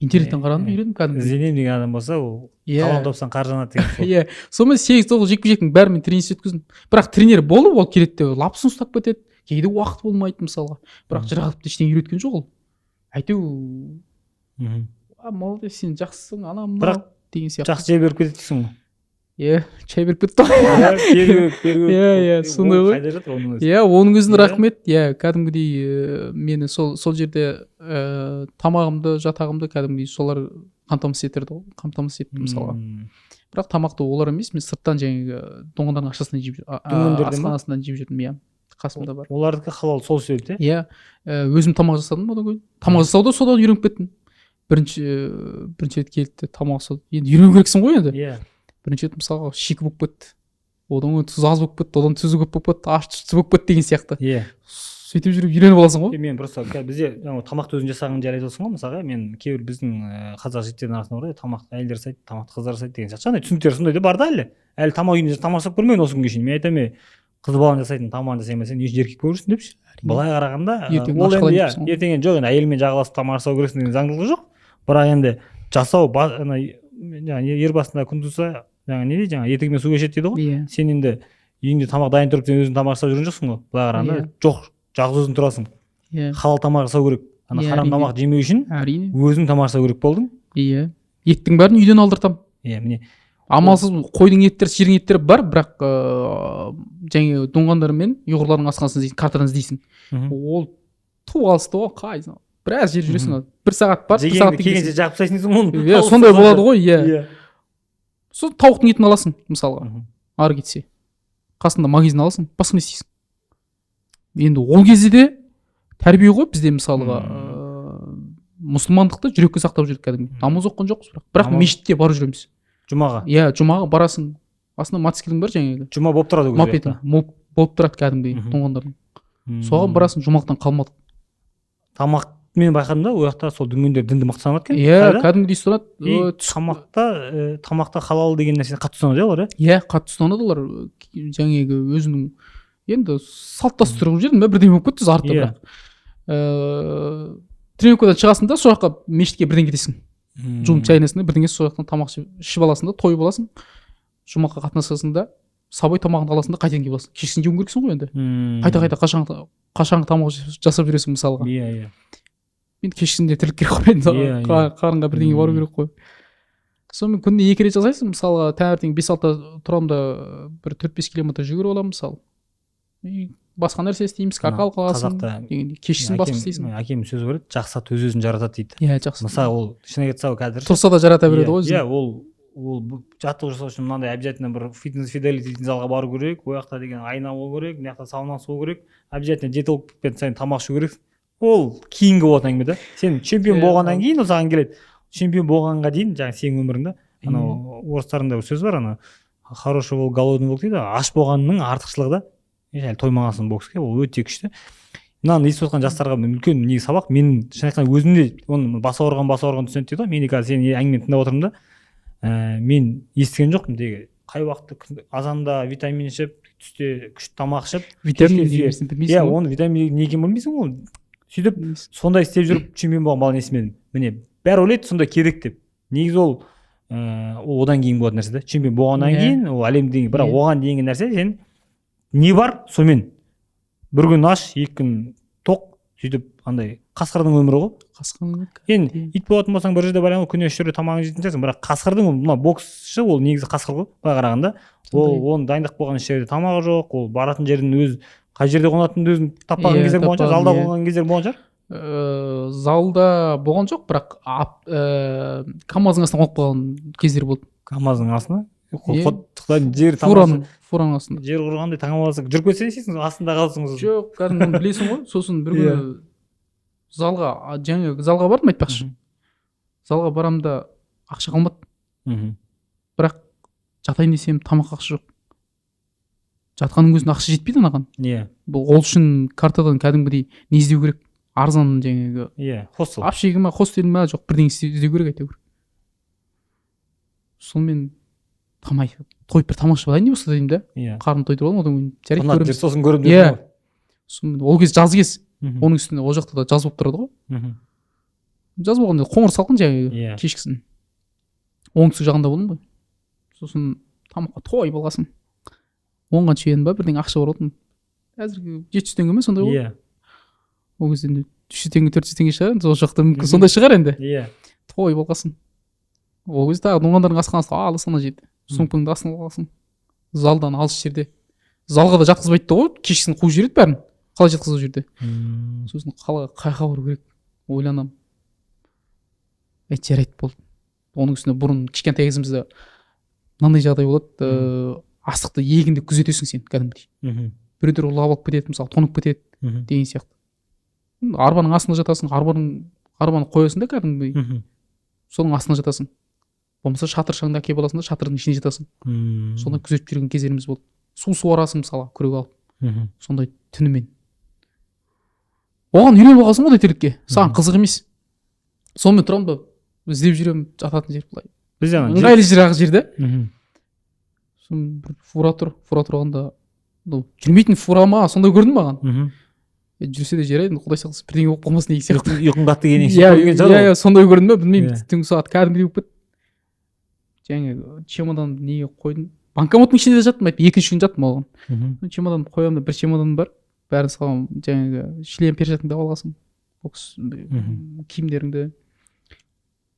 Интернеттен қарадым, үйрендім кәдімгі. ізденемін деген адам болса, ол талант тапсаң қаржанады деген сол. Иә, сонымен 8-9 жекпе-жектің бәрімен тренер өткіздім. Бірақ тренер болып ол келеді де лапсын ұстап кетеді. Кейде уақыт болмайды мысалға. Бірақ жырғатып ештеңе үйреткен жоқ ол. Әйтеу молодец, сен жақсысың, анам мынау деген сияқты. Жақсы жай беріп кетесің ғой. Иә, чай беріп кетті ғой. Иә, сондай ғой. Қайда жатыр оның өзі? Иә, оның өзіне рахмет. Иә, кәдімгідей мені сол жерде тамағымды, жатағымды кәдімгідей солар қамтамасыз етті мысалға. Бірақ тамақты олар емес, мен сырттан жаңағы доңғандардың ақшасынан жеп асханасынан жеп жүрдім. Иә, қасымда бар. Олардікі халал сол себепті? Иә, өзім тамақ жасадым одан кейін. Тамақ жасауды содан үйреніп кеттім. Бірінші рет келді тамақ жасауды. Енді үйрену керексің ғой енді. Иә. Бірінші рет мысалға шикі болып кетті, одан кейін тұз аз болып кетті, одан тұзы көп болып кетті, аш тұзы болып кетті деген сияқты. Иә. Сөйтіп жүріп үйреніп аласың ғой. Мен просто бізде тамақты өзің жасағанын жарайды болсын ғой, мысалға мен кейбір біздің қазақ жігіттердің арасында бар тамақты әйелдер жасайды, тамақты қыздар жасайды деген сияқты. Жаңағыдай түсініктер сондай да бар да әлі тамақ үйінде тамақ жасап көрмеген осы күнге шейін. Мен айтамын, қыз балаң жасайтын тамағын жасаймын, сен не үшін еркек болып жүрсің депші. Былай қарағанда ол енді ертең жоқ, енді әйелмен жағаласып тамақ жасау керексің деген заңдылығы жоқ. Бірақ енді жасау ер басында күн туса не дейді, етігімен су кешеді дейді ғой. Сен енді үйіңде тамақ дайын тұрып сен өзің тамақ жасап жүрген жоқсың ғой. Былай қарағанда жоқ, жалғыз өзің тұрасың. Халал тамақ жасау керек. Ана харам тамақ жемеу үшін өзің тамақ жасау керек болдың. Иә. Еттің бәрін үйден алдыртам. Иә, міне. Амалсыз қойдың еттері, сиырдың еттері бар, бірақ жаңағы доңғандар мен ұйғырлардың асханасын іздейсің, картадан іздейсің. Ол ту алысты ғой, қайсың. Біраз жер жүресің. 1 сағат бар, 1 сағат келгенше жағып тастайсың дейсің оны. Иә, сондай болады ғой, иә. Сол тауықтың етін аласың мысалға. Ары кетсе. Қасында магазин аласың, басқа не істейсің. Енді ол кезде де тәрбие ғой бізде мысалға мұсылмандықты жүрекке сақтап жүрдік кәдімгі. Намаз оқыған жоқпыз бірақ мешітке барып жүреміз. Жұмаға. Иә, жұмаға барасың. Астында мотоциклің бар жаңағы. Жұма болып тұрады ол кезде. Болып тұрады кәдімгі тоңғандардың. Соған барасың, жұмақтан қалмадық. Тамақ мен байқадым да, ол жақта сол дүнгендер дінді мықты санады екен. Иә, кәдімгідей ұстанады. Тамақта халал деген нәрсені қатты ұстанады олар, иә? Иә, қатты ұстанады олар. Жаңағы өзінің енді салт дәстүрі жердің бірдеңе болып кетті артта бірақ. Тренировкадан шығасың да, сол жаққа мешітке бірден кетесің. Жуынып шайнасың да, бірдеңе сол жақтан тамақ ішіп аласың да, тойып аласың. Жұмаққа қатынасасың да, сабай тамағыңды аласың да, қайтадан келіп аласың. Кешкісін жеуің керексің ғой енді. Қайта қашанғы тамақ жасап жүресің мысалға. Иә. Енді кешкісінде тірлік керек қой енді. Қарынға бірдеңе бару керек қой. Сонымен күнде 2 рет жасайсың, мысалға таңертең 5-6-да тұрамын да бір 4-5 километр жүгіріп аламын мысалы. Басқа нәрсе істейміз, какал қаласың дегендей. Кешкісін басқа істейсің. Әкем сөз бар еді, жақсы ат өз-өзін жаратады дейді. Иә, жақсы. Мысалы ол шынымен айтса қазір тұрса да жарата береді ғой. Иә, ол жаттығу жасау үшін мынандай обязательно бір фитнес фиделити дейтін залға бару керек, ол жақта деген айна болу керек, мына жақта саунасы болу керек, обязательно жетіліп сайын тамақ ішу керек. Ол кейінгі болатын әңгіме да. Сен чемпион болғаннан кейін ол саған келеді. Чемпион болғанға дейін жаңағы сенің өміріңде анау орыстарында сөз бар, ана хороший волк голодный волк дейді, аш болғанның артықшылығы да. Әлі тоймағансың боксқа, ол өте күшті. Мынаны естіп отқан жастарға үлкен негізі сабақ. Мен шын айтқанда өзімде оны бас ауырған түсінеді дейді ғой. Мен қазір сенің әңгімені тыңдап отырмын да. Мен естіген жоқпын тегі. Қай уақытта азанда витамин ішіп, түсте күшті тамақ ішіп, витамин берсін білмейсің. Иә, оны витамин не екенін білмейсің ғой. Сөйтіп сондай істеп жүріп чемпион болған баланы естімедім. Міне, бәрі ойлайды сондай керек деп. Негізі ол одан кейін болатын нәрсе да. Чемпион болғаннан кейін ол әлемдегі, бірақ оған дейінгі нәрсе сен не бар, сонымен бір күн аш, 2 күн тоқ, сөйтіп андай қасқырдың өмірі ғой. Қасқырдың. Енді ит болатын болсаң бір жерде байланып күнде 3 жерде тамағын жейтін шығарсың, бірақ қасқырдың мына боксшы ол негізі қасқыр ғой. Былай қарағанда ол оның дайындық болған жерде тамағы жоқ, ол баратын жердің өз қай жерде қонатынын өзін таппаған кездер болған шығар, залда қонған кездер болған шығар. Залда болған жоқ, бірақ КамАЗдың астына қонып қалған кездер болды. КамАЗдың астына? Жер тамасы фураның астында. Жер құрғандай таңып жүріп кетсе не істейсің, астында қаласың. Жоқ, кәдімгі білесің ғой. Сосын бір күні залға бардым айтпақшы. Залға барамын да ақша қалмады. Бірақ жатайын десем тамақ ақша жоқ. Жатқанның өзінде ақша жетпейді анаған. Иә. Бұл ол үшін картадан кәдімгідей не іздеу керек? Арзан жаңағы. Иә, хостел. Общагі ма, хостел ма, жоқ бірдеңе іздеу керек әйтеуір. сонымен тойып бір тамақ ішіп алайын деп болса деймін да. Қарным тойдырып аламын, одан кейін жарайды көреміз. Сосын көрем дедім ғой. Сонымен ол кез жаз кез. Оның үстіне ол жақта да жаз болып тұрады ғой. Жаз болғанда қоңыр салқын жаңағы кешкісін. Оңтүстік жағында болдым ғой. Сосын тамаққа тойып алғасын. 10-ға чейін ба бірдеңе ақша бар отын. Әзірге 700 теңге ме сондай ғой. Ол кезде 300 теңге 400 теңге шығар, сол жақта мүмкін сондай шығар енді. Тойып алғасын. Ол кезде тағы оңғандардың асханасы алыс ана жерде. Сумкаңды астына алғасын. Залдан алыс жерде. Залға да жатқызбайды ғой, кешкісін қуып жібереді бәрін. Қалай жатқызу жерде. Сосын қалаға қайқа бару керек. Ойланамын. Жарайды болды. Оның үстіне бұрын кішкентай кезімізде мынандай жағдай болады, астықты егінді күзетесің сен кәдімгідей. Біреулер ұрлап алып кетеді, мысалы тоңып кетеді деген сияқты. Арбаның астына жатасың, арбаны қоясың да кәдімгідей. Соның астына жатасың. Болмаса шатыр шаңды әкеліп аласың да шатырдың ішіне жатасың. Сонда күзетіп жүрген кездеріміз болды. Су суарасың мысалы, күрек алып. Сондай түнімен. Оған үйреніп алғансың ғой тірлікке. Саған қызық емес. Сонымен тұрамын да іздеп жүремін жататын жер былай. Ыңғайлы жер да. Сосын бір фура тұрғанда жүрмейтін фура ма сондай көрінді маған. Жүрсе де жарайды, құдай сақтасын бірдеңе болып қалмасын деген сияқты. Ұйқың қатты деген сияқты. Сондай көрінді ме білмеймін. Түнгі сағат кәдімгідей болып кетті. Жаңағы чемодан неге қойдым. Банкоматтың ішінде жаттым, екінші күн жаттым оған. Чемодан қоямын да бір чемодан бар. Бәрін саламын, жаңағы шлем перчаткаңды алғансың. Бокс киімдеріңді.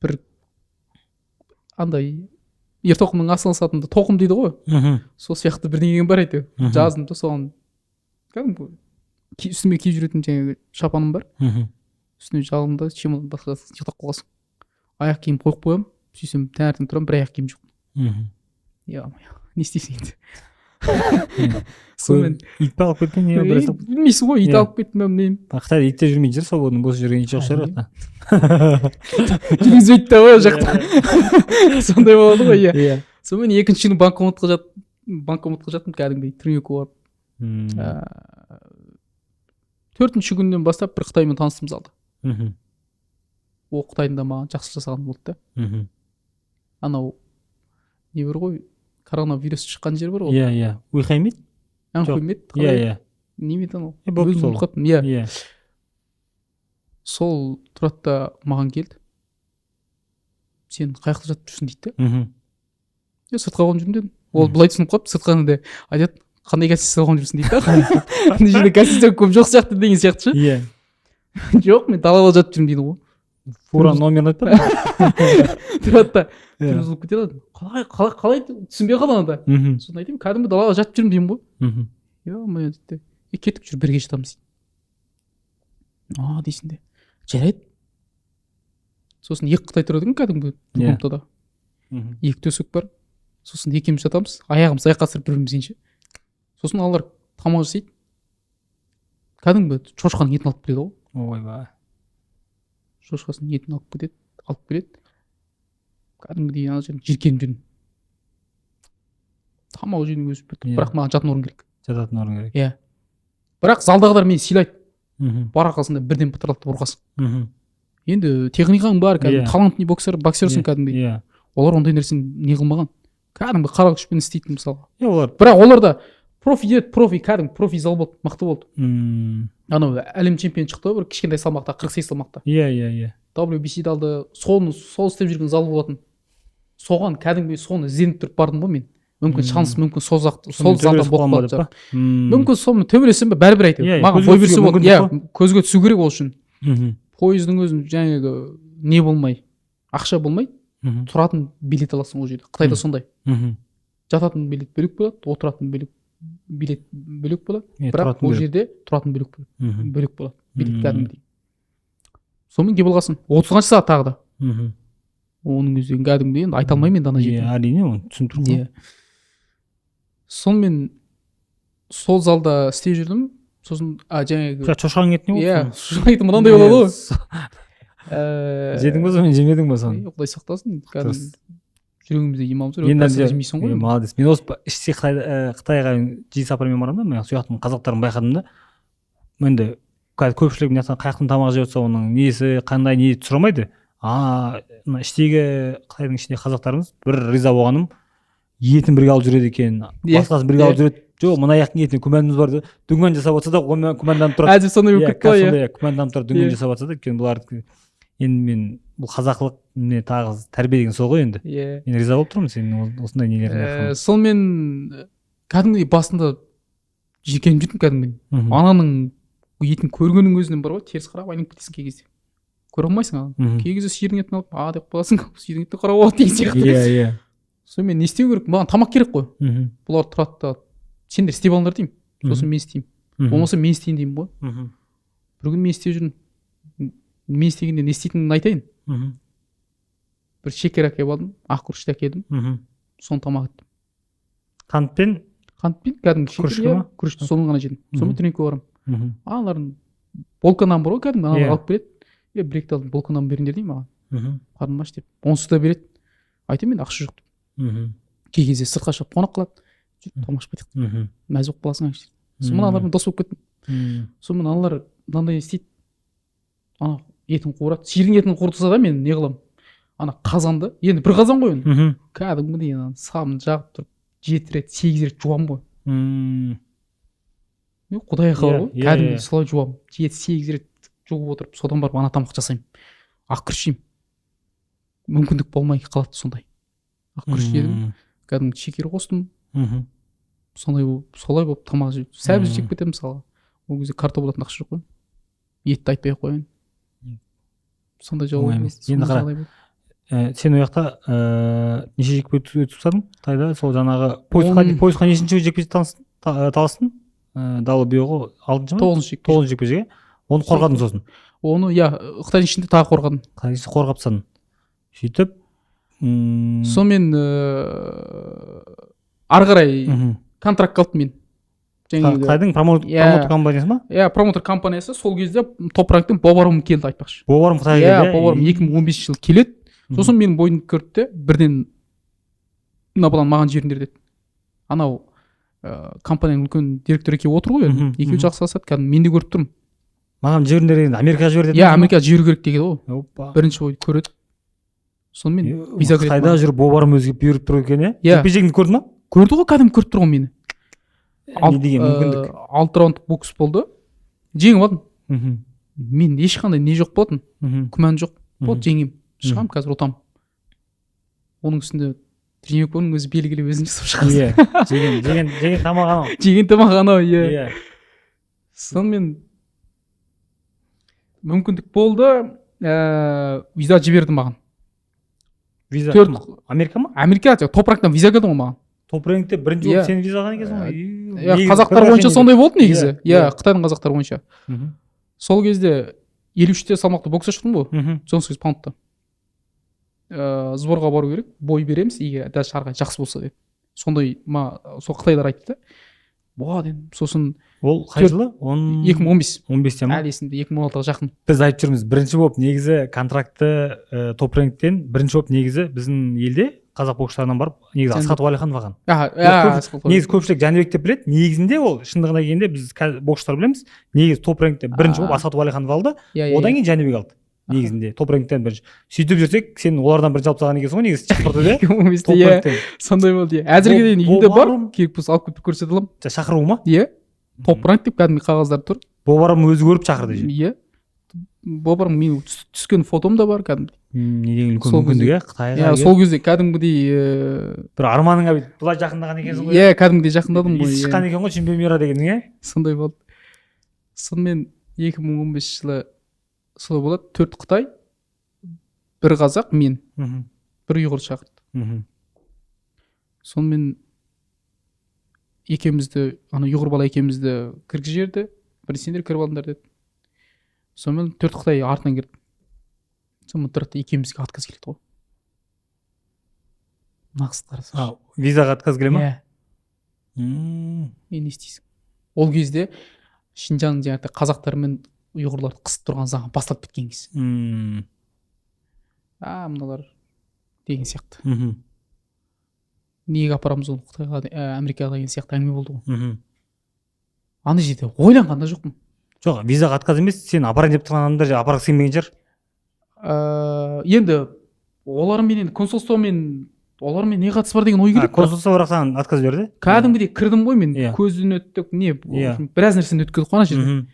Бір андай ертоқымның астына сатында тоқым дейді ғой. Сол сияқты бірдеңе бар әйтеуір. Жаздым да соған кәдімгі үстіме киіп жүретін жаңағы шапаным бар. Үстіне жалым да чемодан басқа ұйықтап қалғансың. Аяқ киім қойып қоямын. Сөйтсем таңертең тұрамын, бір аяқ киім жоқ. Не істейсің енді? Сонымен ит алып кеткен не білмейсің ғой, ит алып кетті ме білмеймін. Қытайда ит те жүрмейді жүр, сол бос жүрген ит жоқ шығар. Жүргізбейді да ғой ол жақта. Сондай болады ғой, иә. Сонымен екінші күні банкоматқа жаттым кәдімгідей тренировка барып. 4-ші күннен бастап бір Қытаймен таныстым залда. Ол Қытайдың да маған жақсы жасаған болды да. Анау не бар ғой, коронавирус шыққан жер бар ғой. Уйхай ме еді? Анхой ме еді? Не ме еді анау? Өзім ұмытып қаттым. Сол тұрады да маған келді. Сен қай жақта жатып жүрсің дейді да. Сыртқа қонып жүрмін дедім. Ол былай түсініп қалып, сыртқаны да айтады, қандай гостиницада қонып жүрсің дейді да. Ана жерде гостиница көп жоқ сияқты деген сияқты ше. Жоқ, мен далада жатып жүрмін дейді ғой. Фура номерін айтпады. Тұрады да жүргізіліп кетеді. Қалай түсінбей қалды ана да. Сосын айтайын, кәдімгі далада жатып жүрмін деймін ғой. Е-мое дейді. Кеттік жүр, бірге жатамыз дейді. Дейсің де. Жарайды. Сосын екі Қытай тұрады екен кәдімгі комнатада. Екі төсек бар. Сосын екеуміз жатамыз, аяғымыз айқасырып бір-бірімізге. Сосын алар тамақ жасайды. Кәдімгі шошқаның етін алып келеді ғой. Ойбай. Шошқасын етін алып келеді. Кәдімгідей ана жерін жиркеніп жүрмін. Тамақ жеудің өзі бітті. Бірақ маған жатын орын керек. Жататын орын керек. Иә. Бірақ залдағылар мені сыйлайды. Бар арқасында бірден патронатты ұрғасын. Енді техникаң бар, кәдімгі талантный боксерсың кәдімгідей. Олар ондай нәрсені не қылмаған. Кәдімгі қара күшпен істейтін мысалға. Бірақ оларда профи кәдімгі профи зал болды, мықты болды. Анау әлем чемпионы шықты бір кішкентай салмақта, 48 салмақта. WBC-ді алды, сол істеп жүрген зал болатын. Соған кәдімгі соны ізденіп тұрып бардым ғой мен. Мүмкін шанс, мүмкін сол залдан болып қалады. Мүмкін соны төбелесем бе бәрібір әйтеуір. Маған бой берсе болды. Көзге түсу керек ол үшін. Пойыздың өзін жаңағы не болмай, ақша болмай, тұратын билет аласың ол жерде. Қытайда сондай. Жататын билет бөлек болады, отыратын билет бөлек болады. Бірақ ол жерде тұратын бөлек болады. Билет кәдімгідей. Сонымен не болғасын? 30-шы сағат тағы да. Оның өзі кәдімгідей енді айта алмаймын енді ана жерде. Әрине, оны түсініп тұрмын. Сонымен сол залда істеп жүрдім. Сосын жаңағы шошқаның етін не болды? Шошқаның еті мынандай болады ғой. Жедің ба соны, жемедің ба соны? Құдай сақтасын. Жүрегімізде имамыз бар. Енді жемейсің ғой. Молодец. Мен осы іште Қытайға жиі сапармен барамын да, мен сол жақтың қазақтарын байқадым да. Енді көпшілік қай жақтың тамақ жеп жатса оның несі, қандай не сұрамайды. мына іштегі қытайдың ішіндегі қазақтарымыз бір риза болғаным, етін бірге алып жүреді екен, басқасын бірге алып жүреді. Жоқ, мына аяқтың етіне күмәніміз бар деп дүнген жасап жатса да күмәнданып тұрады. әзір сондай болып кетті ғой. Сондай күмәнданып тұрады, дүнген жасап жатса да. Өйткені бұлардікі енді мен бұл қазақылық міне тағы тәрбие деген сол ғой енді. Мен риза болып тұрмын сенің осындай нелеріңе. Сонымен кәдімгідей басында жекеніп жүрдім кәдімгідей. Ананың етін көргеннің өзінен бар ғой, теріс қарап айналып кетесің кей кезде. Көре алмайсың ана. Кей кезде сиырдың етін алып, деп қоясың, сиырдың етін қарап алады деген сияқты. Иә. Сонымен не істеу керек? Маған тамақ керек қой. Бұлар тұрады да, сендер істеп алыңдар деймін. Сосын мен істеймін. Болмаса мен істейін деймін ғой. Бір күн мен істеп жүрмін. Мен істегенде не істейтінімді айтайын. Бір шекер әкеліп алдым, ақ күрішті әкелдім. Соны тамақ еттім. Қантпен кәдімгі шекер, күрішті соны ғана жедім. Сонымен тренировкаға барамын. Аналардың болка нан бар ғой, кәдімгі аналар алып береді. Бір-екі алдым болка нан беріңдер деймін маған. Қарным аш деп. Онсыз да береді. Айтамын мен ақша жоқ деп. Кей кезде сыртқа шығып қонақ қылады. Жүріп тамақ ішіп кетеді. Мәз болып қаласың. Сонымен аналармен дос болып кеттім. Сонымен аналар мынандай істейді. Ана етін қуырады. Сиырдың етін қуыртса да мен не қыламын? Ана қазанды, енді бір қазан ғой енді. Кәдімгідей самын жағып тұрып 7 рет, 8 рет жуамын ғой. Мен құдай қалар ғой. Кәдімгідей солай жуамын. 7-8 рет жуып отырып, содан барып ана тамақ жасаймын. Ақ күріш жеймін. Мүмкіндік болмай қалады сондай. Ақ күріш жедім. Кәдімгі шекер қостым. Солай болып тамақ жеп. Сәбіз жеп кетемін мысалы. Ол кезде карта болатын ақша жоқ қой. Етті айтпай ақ қояйын. Сондай жауап емес. Енді қара. Сен ол жақта неше жекпе өтіп тастадың? Қытайда сол жаңағы поисқа нешінші жекпе талыстың? Далы биоғы 9-шы жекпе жеге. Оны қорғадың сосын? Оны, Қытайдың ішінде тағы қорғадым. Қытайдың ішінде қорғап тастадың. Сөйтіп сонымен ары қарай контракт қалды мен. Қытайдың промоутер компаниясы ма? Промоутер компаниясы сол кезде топ ранктен Бобарум келді айтпақшы. Бобарум Қытайға келді? Бобарум 2015 жылы келеді. Сосын менің бойымды көрді де бірден мына маған жіберіңдер деді. Анау компанияның үлкен директоры екеуі отыр ғой енді. Екеуі жақсыласады. Кәдімгі мен де көріп тұрмын. Маған жіберіңдер дегенде Америкаға жібер деді. Америкаға жіберу керек деген ғой. Бірінші ойды көреді. Сонымен виза керек. Қытайда жүріп Бобарум өзге бұйырып тұр екен, иә? Жекпе-жегіңді көрді ма? Көрді ғой, кәдімгі көріп тұр ғой мені. Не деген мүмкіндік? 6 раундтық бокс болды. Жеңіп алдым. Мен ешқандай не жоқ болатын. Күмән жоқ. Вот жеңем. Шығам қазір ұтам. Оның үстінде тренировканың өзі белгілі өзін жасап шығасың. Жеген тамақ анау. Жеген тамақ анау, иә. Сонымен мүмкіндік болды. Виза жіберді маған. Виза Америка ма? Америка, топ ранктан виза келді ғой маған. Топ рангте бірінші болып сен виза алған екенсің ғой. Қазақтар бойынша сондай болды негізі. Қытайдың қазақтар бойынша. Сол кезде 53-те салмақты боксқа шықтым ғой. 98 паундта. Сборға бару керек, бой береміз, егер даже шарға жақсы болса деп. Сондай сол қытайлар айтты да. Бұға дедім. Сосын ол қай жылы? 2015. 15-те ма? Әлі есімде 2016-ға жақын. Біз айтып жүрміз, бірінші болып негізі контрактты топ рангтен бірінші болып негізі біздің елде қазақ боксшыларынан барып негізі Асхат Уәлиханов алған. Негізі көпшілік Жәнібек деп біледі. Негізінде ол шындығына келгенде біз боксшылар білеміз. Негізі топ рангте бірінші болып Асхат Уәлиханов алды. Одан кейін Жәнібек алды. Негізінде топ рангтен бірінші. Сөйтіп жүрсек, сен олардан бірінші алып тастаған екенсің ғой, негізі шақырды да. Сондай болды. Әзірге дейін үйімде бар, керек болса алып кетіп көрсете аламын. Шақыру ма? Иә. Топ ранг деп кәдімгі қағаздар тұр. Бобарым өзі көріп шақырды. Иә. Бобарым менің түскен фотом да бар кәдімгі. Не деген үлкен мүмкіндік, иә, Қытайға. Сол кезде кәдімгідей бір арманыңа былай жақындаған екенсің ғой. Иә, кәдімгідей жақындадым ғой. Шыққан екен ғой чемпионера дегенің, иә? Сондай болды. Сонымен 2015 жылы солай болады. 4 Қытай, бір қазақ, мен, бір ұйғыр шақырды. Сонымен екеумізді, ұйғыр бала екеумізді кіргізіп жіберді. Бір сендер кіріп алыңдар деді. Сонымен 4 Қытай артынан кірді. Сонымен тұрады екеумізге отказ келеді ғой. Нақсы қараса. Визаға отказ келе ма? Иә. Не істейсің? Ол кезде Шинжаң қазақтар мен ұйғырларды қысып тұрған заң басталып кеткен кез. Мыналар деген сияқты. Неге апарамыз оны Қытайға, Америкаға деген сияқты әңгіме болды ғой. Аны жерде ойланған да жоқпын. Жоқ, визаға отказ емес, сен апарайын деп тұрған адамдар апарғысы келмеген шығар. енді олармен енді консулствомен олармен не қатысы бар деген ой керек. консулство бірақ саған отказ берді? Кәдімгідей кірдім ғой мен, Иә. көзден өттік, не Иә. біраз нәрсені өткіздік қой ана жерде.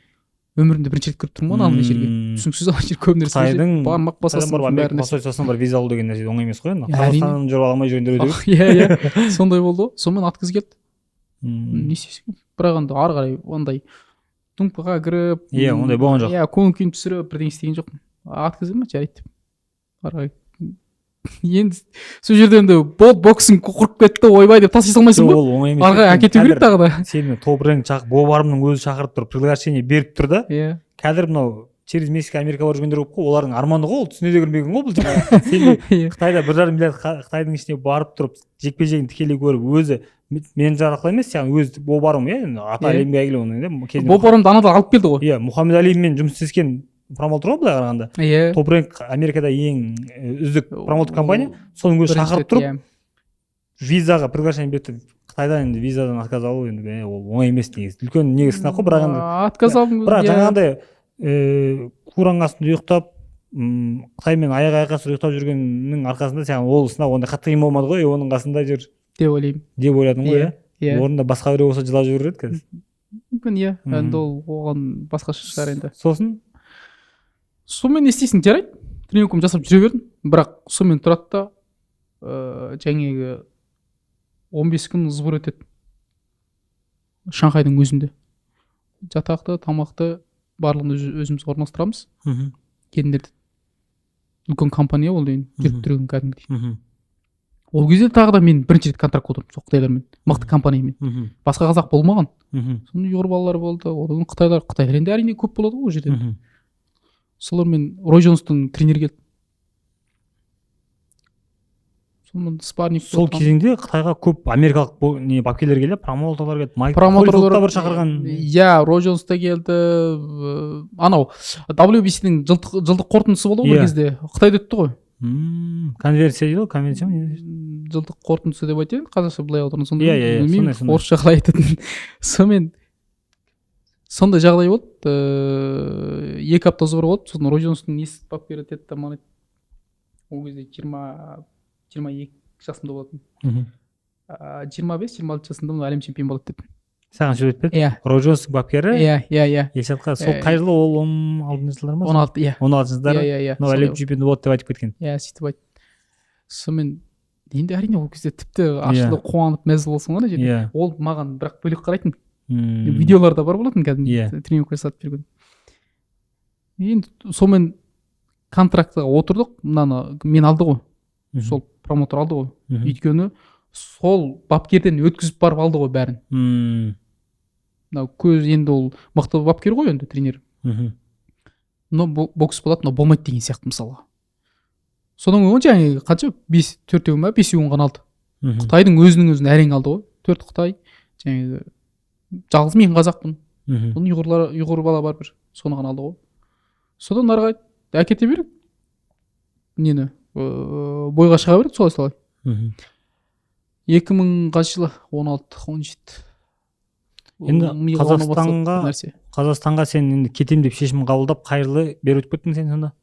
Өмірімде бірінші рет кіріп тұрмын ғой ана жерге. түсініксіз ана жер көп нәрсе. Қытайдың бармақ басасың Америка бәріне. посольствосынан бар виза алу деген нәрсе оңай емес қой енді. Иә, әрине. Қазақстаннан жүріп ала алмай жүргендер өте көп. Иә, сондай болды ғой. Сонымен отказ келді. Мм. Не істейсің? бірақ енді ары қарай ондай думпаға кіріп, Иә, ондай болған жоқ. Иә, көңіл күйін түсіріп бірдеңе істеген жоқпын. Отказ ма жарайды деп. Ары қарай енді сол жерде енді боксың құрып кетті, ойбай деп тастай салмайсың ғой. Ол оңай емес. Ары қарай әкету керек тағы да. Сені топ-рэнк бобарымның өзі шақырып тұрып приглашение беріп тұр да. Иә. Қазір мынау через Мексика, Америка барып жүргендер көп қой, олардың арманы ғой, ол түсіне де кірмеген ғой бұл жаңағы. Сен Қытайда 1,5 миллиард Қытайдың ішіне барып тұрып, жекпе-жегін тікелей көріп, өзі менеджер арқылы емес, яғни өзі бобарым, иә, ата әлемге әйгілі оның, иә. Бобарымды анадан алып келді ғой. Иә, Мұхаммед Алимен жұмыс істескен промоутер ғой былай қарағанда. Иә. Топ-рэнк Америкада ең үздік промоутер компания, соның өзі шақырып тұрып, визаға приглашение берді. Қытайда енді визадан отказ алу енді ол оңай емес негізі. Үлкен негізі сынақ қой, бірақ енді отказ алдым. бірақ жаңағындай кураң астында ұйықтап, Қытаймен аяқ-аяққа ұйықтап жүргеннің арқасында саған ол сынақ ондай қатты қиын болмады ғой, оның қасында жүр деп ойлаймын. деп ойладың ғой, иә. Орында басқа біреу болса жылап жүрер еді қазір. Мүмкін иә, енді ол оған басқаша шығар енді. Сонымен не істейсің, жарайды. Тренингімді жасап жүре бердім, бірақ сонымен тұрады да жаңағы 15 күн сбор өтеді. Шанхайдың өзінде. Жатақты, тамақты барлығын өзіміз орналастырамыз. Келіндерді. Үлкен компания ол дейін, жүріп тұрған кәдімгідей. Ол кезде тағы да мен бірінші рет контракт отырдым сол қытайлармен, мықты компаниямен. Басқа қазақ болмаған. Соның ұйғыр балалар болды, одан қытайлар енді әрине көп болады ғой ол жерде. Солармен Рой Джонстың тренері келді. Сонымен спарринг. Сол кезеңде Қытайға көп америкалық бапкерлер келді, промоутерлар келді, Майк Холлифилд бір шақырған. Иә, Рой Джонс та келді. Анау WBC-дің жылдық қорытындысы болды ғой кезде. Қытайда өтті ғой. Конверсия дейді ғой, конвенция ма? Жылдық қорытындысы деп айтайын, қазақша былай отырын. Иә, орысша қалай айтатын. Сонымен сондай жағдай болды. 2 апта сбор болды. Сосын Рой Джонстың несі бапкері тетті маған. Ол кезде 22 жасымда болатын. 25-26 жасымда әлем чемпион болады деп. Саған сөйлеп пе? Иә. Рой Джонстың бапкері? Иә. Елшатқа сол қай жылы ол 16 жылдар ма? 16, иә. 16 жылдары. Иә. Мынау әлем чемпионы болады деп айтып кеткен. Иә, сөйтіп айтты. Сонымен енді әрине ол кезде тіпті ашылып қуанып мәз болсың ғой жерде. Ол маған бірақ бөлек қарайтын. Видеоларда бар болатын кәдімгі тренинг жасатып берген. Енді сонымен контрактыға отырдық. Мынаны мен алды ғой. Сол промоутер алды ғой. Өйткені сол бапкерден өткізіп барып алды ғой бәрін. Көз енді ол мықты бапкер ғой енді тренер. Но бокс болады, но болмайды деген сияқты мысалы. Содан кейін жаңағы қанша 4 ма 5 ғана алды. Қытайдың өзінің әрең алды ғой. 4 Қытай, жаңағы жалғыз мен қазақпын. Оның ұйғыр бала бар бір, соны ғана алды ғой. Содан ары қарай әкете бердік. Нені бойға шыға бердік солай. 2000 жылы 16-17. Енді Қазақстанға сен енді кетем деп шешім қабылдап қай жылы бері өтіп кеттің сен сонда?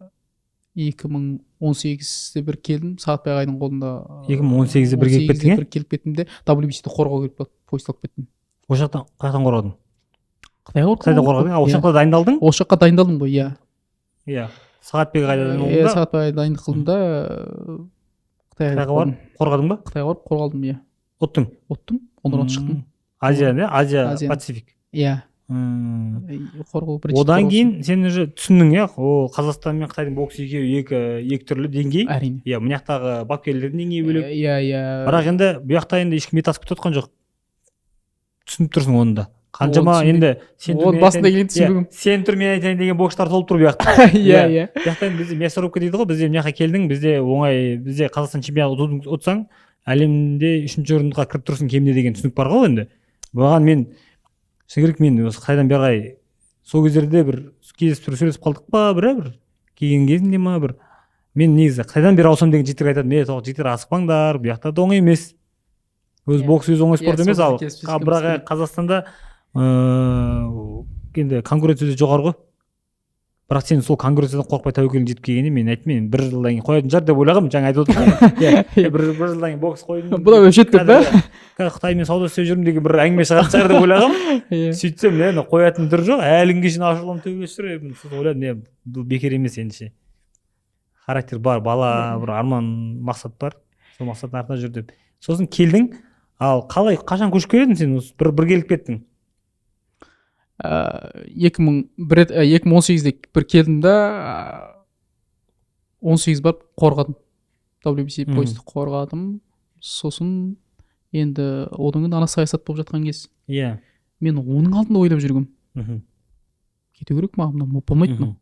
2018-де бір келдім, Сағатбай ағайдың қолында. 2018-де бір келіп кеттің, бір келіп кеттім де WBC-ді қорғау керек поезд алып кеттім. Ол жақтан қайдан қорғадың? Қытайда қорғадың? Ол жақта дайындалдың? Ол жаққа дайындалдым ғой, иә. Иә. Сағатбек қайда дайындалдың? Иә, Сағатбай дайындық қылдым да Қытайға барып қорғадың ба? Қытайға барып қорғалдым, иә. Ұттың? Ұттым, ондан шықтым. Азия Пацифик. Иә. Одан кейін сен уже түсіндің, иә, ол Қазақстан мен Қытайдың боксы екі түрлі деңгей. Әрине. Иә, мына жақтағы бапкерлердің деңгейі бөлек. Иә. Бірақ енді бұл жақта енді ешкім ет асып кеткен жоқ. Түсініп тұрсың оны да. Қаншама енді басында келген түсінбегім. Сен тұр, мен айтайын деген бокстар толып тұр бұл жақта. Иә. Бұл жақта енді бізде мясорубка дейді ғой, бізде мына жаққа келдің, бізде оңай, бізде Қазақстан чемпионы ұтсаң, әлемде 3-ші орынға кіріп тұрсың кемінде деген түсінік бар ғой енді. Бұған мен шын керек, мен осы Қытайдан бері қарай сол кездерде бір кездесіп сөйлесіп қалдық па, бір келген кезінде ма бір мен негізі Қытайдан бері ауысам деген жігіттерге айтатынмын, жігіттер асықпаңдар, бұл жақта да оңай емес. Өз бокс өз оңай спорт емес, ал бірақ Қазақстанда енді конкуренция жоғары ғой. бірақ сен сол конкуренциядан қорықпай тәуекелің жетіп келгенде мен айттым, мен бір жылдан кейін қоятын шығар деп ойлағанмын, жаңа айтып отырмын. бір жылдан кейін бокс қойдым, бұл да өшет деп па, қазір Қытаймен сауда істеп жүрмін деген бір әңгіме шығатын шығар деп ойлағанмын. Сөйтсем қоятын түрі жоқ, әлі күнге шейін ашуланып төбелесіп жүр. Сосын ойладым, бұл бекер емес енді ше, характер бар, бала бір арман мақсат бар, сол мақсаттың артында жүр деп. Сосын келдің, ал қалай, қашан көшіп келдің сен? бір келіп кеттің? 2018-де бір келдім да, 18 барып қорғадым, WBC поясты қорғадым. Сосын енді одан кейін ана саясат болып жатқан кез, мен оның алдында ойлап жүргем, кету керек, маған мына болмайды.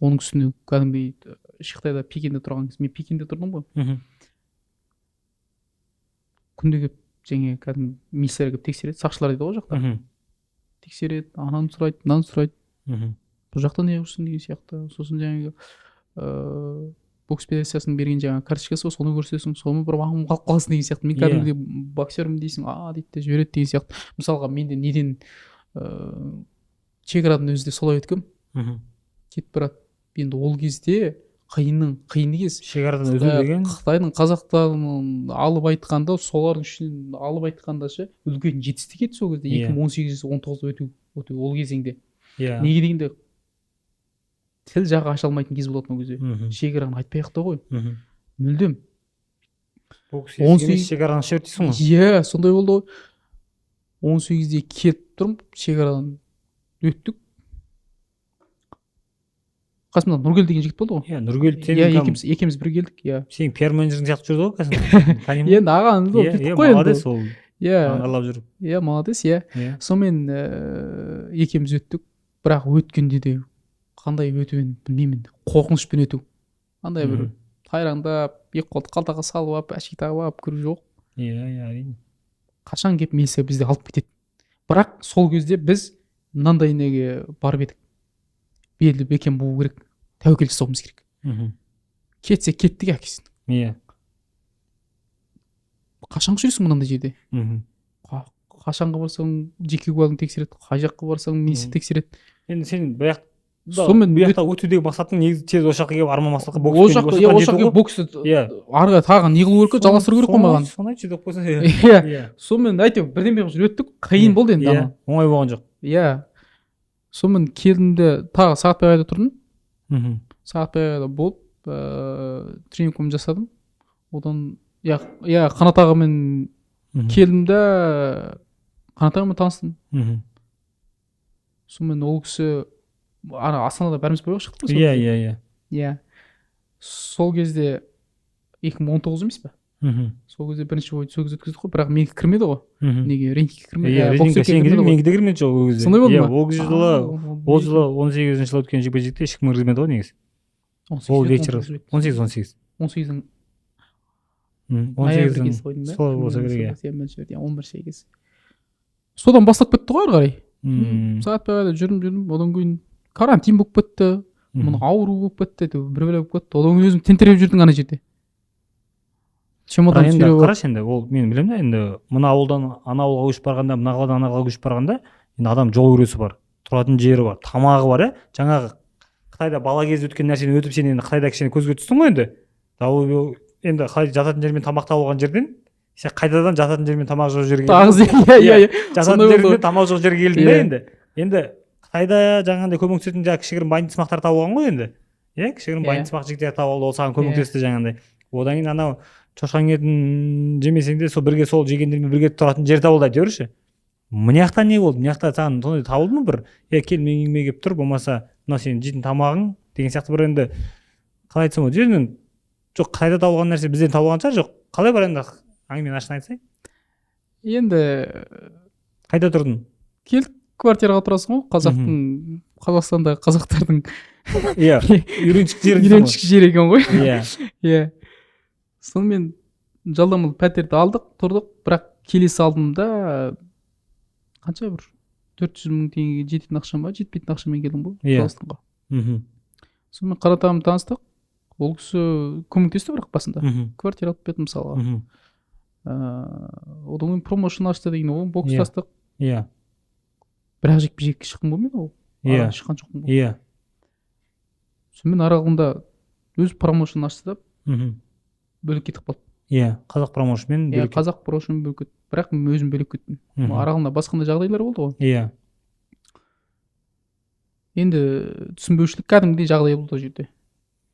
Оның үстіне кәдімгідей Қытайда Пекинде тұрған кез, мен Пекинде тұрдым ғой, күнде келіп жаңа кәдімгі миссия келіп тексереді, сақшылар дейді ғой жақта, тексереді, ананы сұрайды, мынаны сұрайды, бұл жақта не жүрсің деген сияқты. Сосын жаңағы бокс федерациясының берген жаңағы карточкасы бар, соны көрсетесің, соны бір маған қалып қаласың деген сияқты. Мен кәдімгідей боксермін дейсің, дейді де жібереді деген сияқты. Мысалға менде неден шекарадан өзі де солай өткем, кетіп барады. Енді ол кезде қиын кез, шекарадан өту деген Қытайдың қазақтарын алып айтқанда, солардың ішінен алып айтқанда ше үлкен жетістік еді сол кезде, 2018-19 өту ол кезеңде. Неге дегенде тіл жағы аша алмайтын кез болатын ол кезде, шекараны айтпай ақ та қой, мүлдем. Шекараны шерт дейсің ғой? Сондай болды ғой. 18-де келіп тұрмын, шекарадан өттік. Қасымда Нұргел деген жігіт болды ғой. Нұргел екеуміз бір келдік. Сен пиар менеджерің сияқты жүрді ғой қасымда. Енді ағаң молодец ол. Аңғарлап жүріп. Молодец. Сонымен екеуміз өттік, бірақ өткенде де қандай өтуін білмеймін, қорқынышпен өту. Андай бір тайраңдап, екі қолды қалтаға салып алып, әшейін тағып алып кіру жоқ. Әрине. Қашан келіп миссия бізді алып кетеді. Бірақ сол кезде біз мынандай неге барып едік. Белді бекем болу керек, тәуекел жасауымыз керек. Кетсе кеттік әкесін. Қашанғы жүресің мынандай жерде? Қашанғы барсаң жеке куәлігін тексереді, қай жаққа барсаң несі тексереді. Енді сен бұяқта өтудегі мақсатың негізі тез осы жаққа келіп арман мақсатқа боксты арғы тағы не қылу керек, жалғастыру керек қой маған. Соны айтшы деп қойсаң. Сонымен әйтеуір бірден бері жүріп өттік, қиын болды енді. Оңай болған жоқ. Сонымен келдімде тағы Сағатбайда тұрдым. Сағатбайда болып тренингімді жасадым. Одан Қанат ағамен келдімде Қанат ағамен таныстым. Сонымен ол кісі Астанада бәріміз бірге шықтық. Сол кезде 2019 емес па? Сол кезде бірінші бойды сөз өткіздік қой, бірақ менікі кірмеді ғой. Неге рингке кірмеді? Менікі де кірмеді жоқ ол кезде. Сондай болды ма? Ол жылы 18-ші жылы өткен жекпе-жекте ешкім кіргізбеді ғой негізі. Ол вечер 18. 18-дің солай болса керек. 11 кез. Содан бастап кетті ғой ары қарай. Сағатбайда жүрдім, одан кейін карантин болып кетті, мұны ауру болып кетті, бір бәле болып кетті. Одан кейін өзім тентіреп жүрдің ана жерде. Енді қарашы, енді ол мен білемін да, енді мына ауылдан ана ауылға көшіп барғанда, мына қаладан ана қалаға көшіп барғанда, енді адам жол көресі бар, тұратын жері бар, тамағы бар. Жаңағы Қытайда бала кезде өткен нәрсені өтіп сен енді Қытайда кішкене көзге түстің ғой енді. Енді қалай жататын жер мен тамақ табылған жерден сен қайтадан жататын жер мен тамақ жоқ жерге жататын жер мен тамақ жоқ жерге келдің да енді. Енді Қытайда жаңағындай көмектесетін жаңағы кішігірім байынтысмақтар табылған ғой енді. Кішігірім байынтысмақ жігіттер табылды, ол саған көмектесті жаңағындай. Одан кейін анау шошқан етін жемесең де сол бірге сол жегендермен бірге тұратын жер табылды айтып жүрші. Мына жақта не болды? Мына жақта саған сондай табылды ма бір? Кел меніме келіп тұр, болмаса мына сенің жейтін тамағың деген сияқты бір енді қалай айтсам болады. Жерінен жоқ, Қытайда табылған нәрсе бізден табылған шығар, жоқ. Қалай бар енді әңгімені ашын айтсай? Енді қайда тұрдың? Келдік, квартираға тұрасың ғой, Қазақстанда қазақтардың үйреншікті жер екен ғой. Сонымен жалдамалы пәтерді алдық, тұрдық, бірақ келесі алдымда қанша бір 400 мың теңгеге жететін ақшам ба, жетпейтін ақшамен келдім ғой Қазақстанға. Сонымен Қанат ағамен таныстық, ол кісі көмектесті бірақ басында. Квартира алып берді мысалға. Одан кейін промоушн ашты деген ол бокстастық. Бірақ жекпе-жекке шыққым болмайды ол. Шыққан жоқпын ғой. сонымен аралығында өз промоушн ашты да бөлек кетіп қалды. Иә, қазақ промоушнмен Иә, бөлек. қазақ промоушн бөлек кетті, бірақ мен өзім бөлек кеттім. Аралығында басқандай жағдайлар болды ғой. Иә. Енді түсінбеушілік кәдімгідей жағдай болды ол жерде.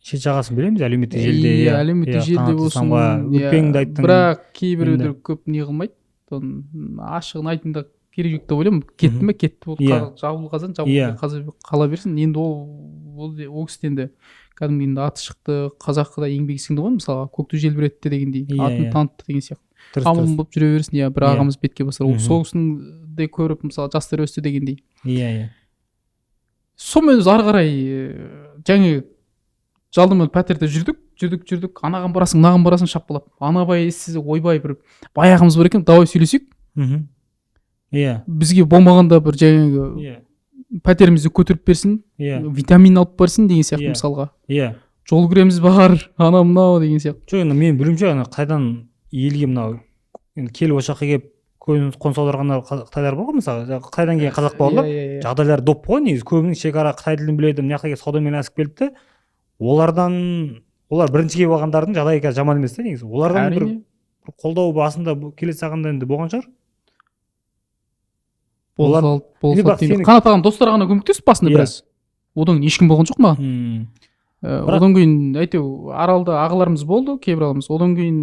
Шет жағасын білеміз, әлеуметтік желіде. Иә, әлеуметтік желіде болсын. Өкпеңді айттың. Бірақ кейбіреулер көп не қылмайды. Ашығын айтыңда керек жоқ деп ойлаймын. Кетті ме, кетті болды. Жабулы қазан жабулы қала берсін. Енді ол кісі енді кәдімгі енді аты шықты, қазаққа да еңбегі сіңді ғой, мысалға көкті желбіретті дегендей, атын танытты деген сияқты. Аман болып жүре берсін, иә, бір ағамыз бетке басар. Ол сол кісіні де көріп, мысалы, жастар өсті дегендей. Иә. Сонымен ары қарай жаңа жалдамалы пәтерде жүрдік, анаған барасың, мынаған барасың шапқылап. Анабай естісе, ойбай бір баяғымыз бар екен, давай сөйлесейік. Иә. Бізге болмағанда бір жаңағы пәтерімізді көтеріп берсін, витамин алып барсын деген сияқты мысалға. Иә. Жол көреміз бар, ана мынау деген сияқты. Жоқ, енді мен білуімше қайдан елге мынау келіп ошаққа келіп қоныс аударғандар қытайлар бар ғой, мысалы қытайдан келген қазақ бауырлар жағдайлары доп қой, негізі көбінің шекара қытай тілін біледі, мына жаққа саудамен асып келді. Олар бірінші келіп алғандардың жағдайы қазір жаман емес та, негізі. Олардан бір қолдау басында келе сағанда енді болған шығар. Қанат ағам достар ғана көмектесіп басында біраз. Одан ешкім болған жоқ маған. Одан кейін әйтеу аралда ағаларымыз болды, кейбір ағаларымыз. Одан кейін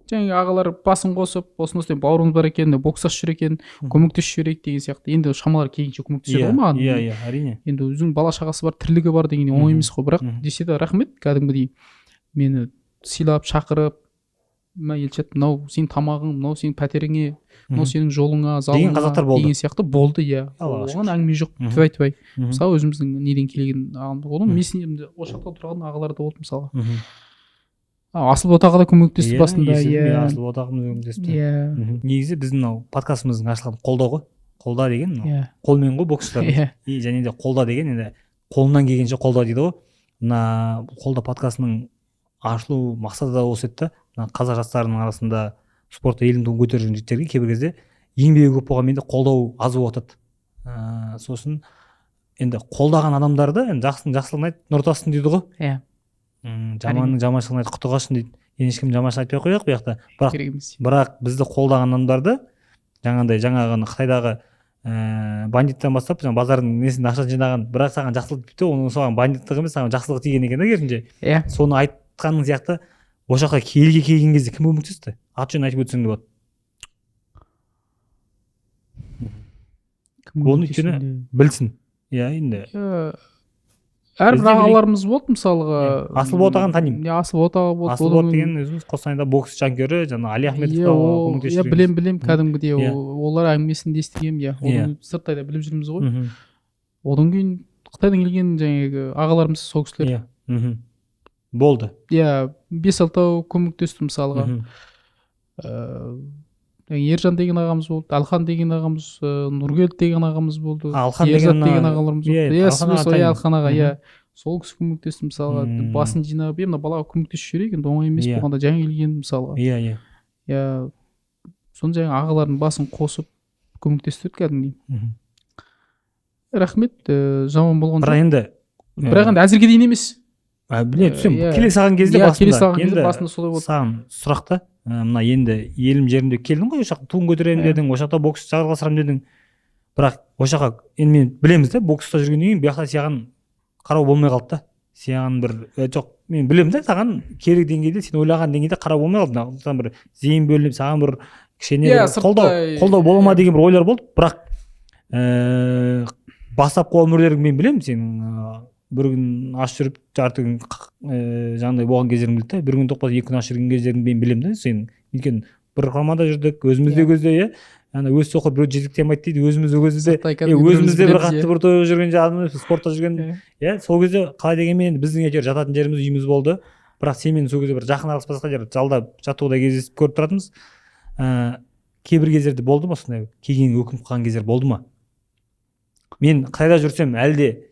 жаңағы ағалар басын қосып, осындай бауырымыз бар екен, бокстасып жүр екен, көмектесіп жүрейік деген сияқты. енді шамалар кейінше көмектеседі ғой маған. Иә, әрине. енді өзінің бала шағасы бар, тірлігі бар деген оңай емес қой. Бірақ десе де рахмет, кәдімгідей мені сыйлап шақырып, Елшат, мынау сенің тамағың, мынау сенің пәтеріңе, мынау сенің жолыңа, залыңа деген сияқты болды. Иә, оған әңгіме жоқ, тібай. Мысалы өзіміздің неден келген одан мен ошақта отырған ағалар да болды мысалға. Асылбот аға да көмектесті басында. Асылбот ағамыз көмектесті. Негізі біздің мынау подкастымыздың ашылған қолдау ғой. Қолда деген қолмен ғой боксшылар. Және де қолда деген енді қолынан келгенше қолда дейді ғой. Мына қолда подкастының ашылу мақсаты да осы еді. Қазақ жастарының арасында спортта елдің туын көтеріп жүрген жігіттерге кейбір кезде еңбегі көп болғанмен де қолдау аз болып жатады. Сосын енді қолдаған адамдарды жақсылығын айт, нұр тассын дейді ғой. Иә. Жаманның жаманшылығын айт, құты қашсын дейді. Енді ешкім жаманшылық айтпай қояйық бұл жақта. Бірақ бізді қолдаған адамдарды жаңағы Қытайдағы бандиттан бастап базардың несінде ақша жинаған, бірақ саған жақсылық тіпті оның соған бандиттық емес, саған жақсылық тиген екен да керісінше. Иә. Соны айтқаның сияқты осы жаққа елге келген кезде кім көмектесті? Аты жөнін айтып өтсең де болады. Оны өйткені білсін. Иә, енді. Әрбір ағаларымыз болды мысалға. Асылбот ағаны танимын. Иә, Асылбот аға болды. Асылбот деген өзіміз Қостанайда бокс жанкүйері, жаңа Али Ахметовқа көмектесіп жүрміз. Иә, білем кәдімгідей. Олар әңгімесін де естігемін, иә. Оны сырттайда біліп жүрміз ғой. Одан кейін Қытайдан келген жаңағы ағаларымыз сол кісілер. Иә. Болды. Иә, 5-6 көмектесті мысалға. Ержан деген ағамыз болды, Алхан деген ағамыз, Нұргел деген ағамыз болды, Ерзат деген ағаларымыз болды. Алхан аға, иә. Сол кісі көмектесті мысалға. Басын жинап, мына балаға көмектесіп жүрейік, енді оңай емес болғанда жаңа келген мысалға. Иә. Иә. Соны жаңа ағалардың басын қосып көмектесті кәдімгідей. Рахмет, жаман болған жоқ. Бірақ енді әзірге дейін емес. Біле түсем, келе саған кезде басында солай болды. Саған сұрақты, мына енді елім жерімде келдің ғой, ошақта туын көтеремін дедің, ошақта бокс жалғастырамын дедің. Бірақ ошаққа енді мен білеміз де, бокста жүргеннен кейін бұяқта саған қарау болмай қалды да. Саған бір жоқ, мен білемін де, саған керек деңгейде, сен ойлаған деңгейде қарау болмай қалды. Саған бір зейін бөлініп, саған бір кішкене қолдау бола ма деген бір ойлар болды. Бірақ бастапқы өмірлерің мен білемін, сен бір күн аш жүріп жарты күн жаңағыдай болған кездерің білді. Бір күн тоқпас, 2 күн аш жүрген кездерің мен білемін да. Сен өйткені бір құрамада жүрдік, өзімізде көзде, иә. Ана өз соқыр біреу жетік демайды дейді, өзімізде бір қатты бір тойға жүрген адамдар, спортта жүрген, иә. Сол кезде қалай дегенмен біздің әйтеуір жататын жеріміз үйіміз болды. Бірақ сенімен сол кезде бір жақын араласпасақ та залда жаттығуда кездесіп көріп тұратынбыз. Кейбір кездерде болды ма сондай келген өкініп қалған кездер болды ма? Мен қайда жүрсем әлде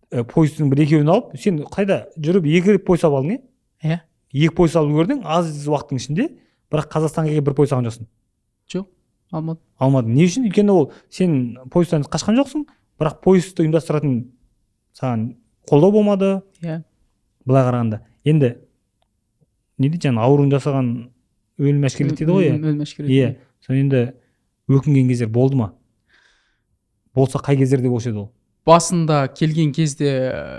поездың бір екеуін алып, сен қайда жүріп 2 поезд алып алдың, иә? 2 поезд алып көрдің, аз уақыттың ішінде, бірақ Қазақстанға келіп 1 поезд алған жоқсың. Жоқ, алмадым. Алмадың. Не үшін? Өйткені ол сен поезддан қашқан жоқсың, бірақ поездді ұйымдастыратын саған қолдау болмады. иә Былай қарағанда енді не дейді жаңа ауруын жасаған өлім әшкерелейді дейді ғой. өлім әшкерелейді. Иә. Соны енді өкінген кездер болды ма? Болса қай кездерде болушы еді ол? Басында келген кезде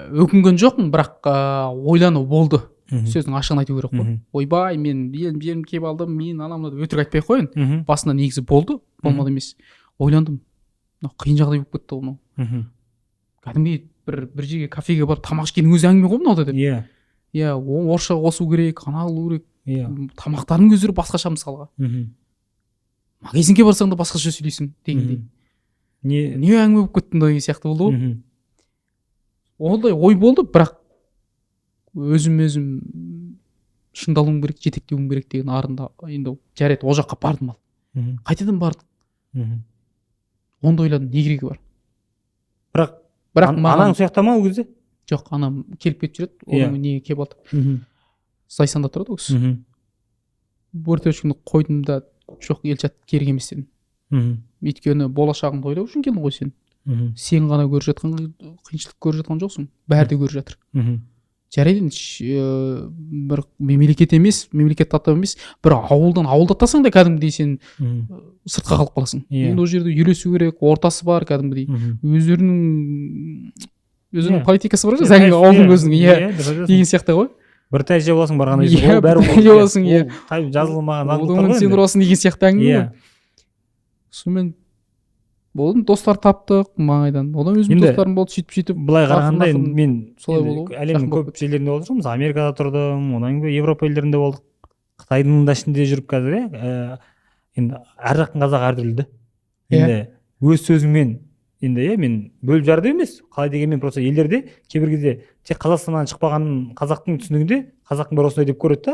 өкінген жоқпын, бірақ ойлану болды. Сөздің ашығын айту керек қой. Ойбай, мен елім келіп алдым, мен анамды өтірік айтпай ақ қояйын. Басында негізі болды, болмады емес. Ойландым. Қиын жағдай болып кетті ол. Кәдімгідей бір жерге кафеге барып тамақ ішкеннің өзі әңгіме ғой мынау деп. Иә. Иә, орысша қосу керек, ана қылу керек. Иә. Тамақтардың өздері басқаша мысалға. Магазинге барсаң да басқаша сөйлейсің дегендей. Не әңгіме болып кетті деген сияқты болды ғой. Ондай ой болды, бірақ өзім шыңдалуым керек, жетектеуім керек деген арында енді жарайды, ол жаққа бардым ал. Қайтадан бардым. Онда ойладым, не керегі бар? Бірақ анаң сояқта ма ол кезде? Жоқ, анам келіп кетіп жүреді, оның неге келіп алды. Зайсанда тұрады ол кісі. Бөртөшкіні қойдым да, жоқ, Елшат керек емес дедім. Өйткені болашағыңды ойлау үшін келдің ғой сен. Сен ғана көріп жатқан қиыншылық көріп жатқан жоқсың, бәрі де көріп жатыр. Жарайды, бір мемлекет емес, мемлекет таттап емес, бір ауылдатасың да кәдімгідей сен сыртқа қалып қаласың. Енді ол жерде үйлесу керек, ортасы бар кәдімгідей. Өзінің политикасы бар ғой, ауылдың өзінің, деген сияқты ғой. Бір тәжірибе боласың барған кезде, ол бәрі боласың, жазылмаған заңдылықтар ғой. Сен ұрасың деген сияқты әңгіме. Сонымен болдым, достар таптық маңайдан. Одан өзім достарым болды, сөйтіп. Былай қарағанда мен әлемнің көп жерлерінде болып жүрмін. Америкада тұрдым, одан кейін Европа елдерінде болдық. Қытайдың да ішінде жүріп қазір, енді әр жақтың қазағы әртүрлі. Енді өз сөзіңмен енді мен бөліп жарды емес. Қалай дегенмен просто елдерде кейбір кезде тек Қазақстаннан шықпаған қазақтың түсінігінде қазақтың бәрі осындай деп көреді да.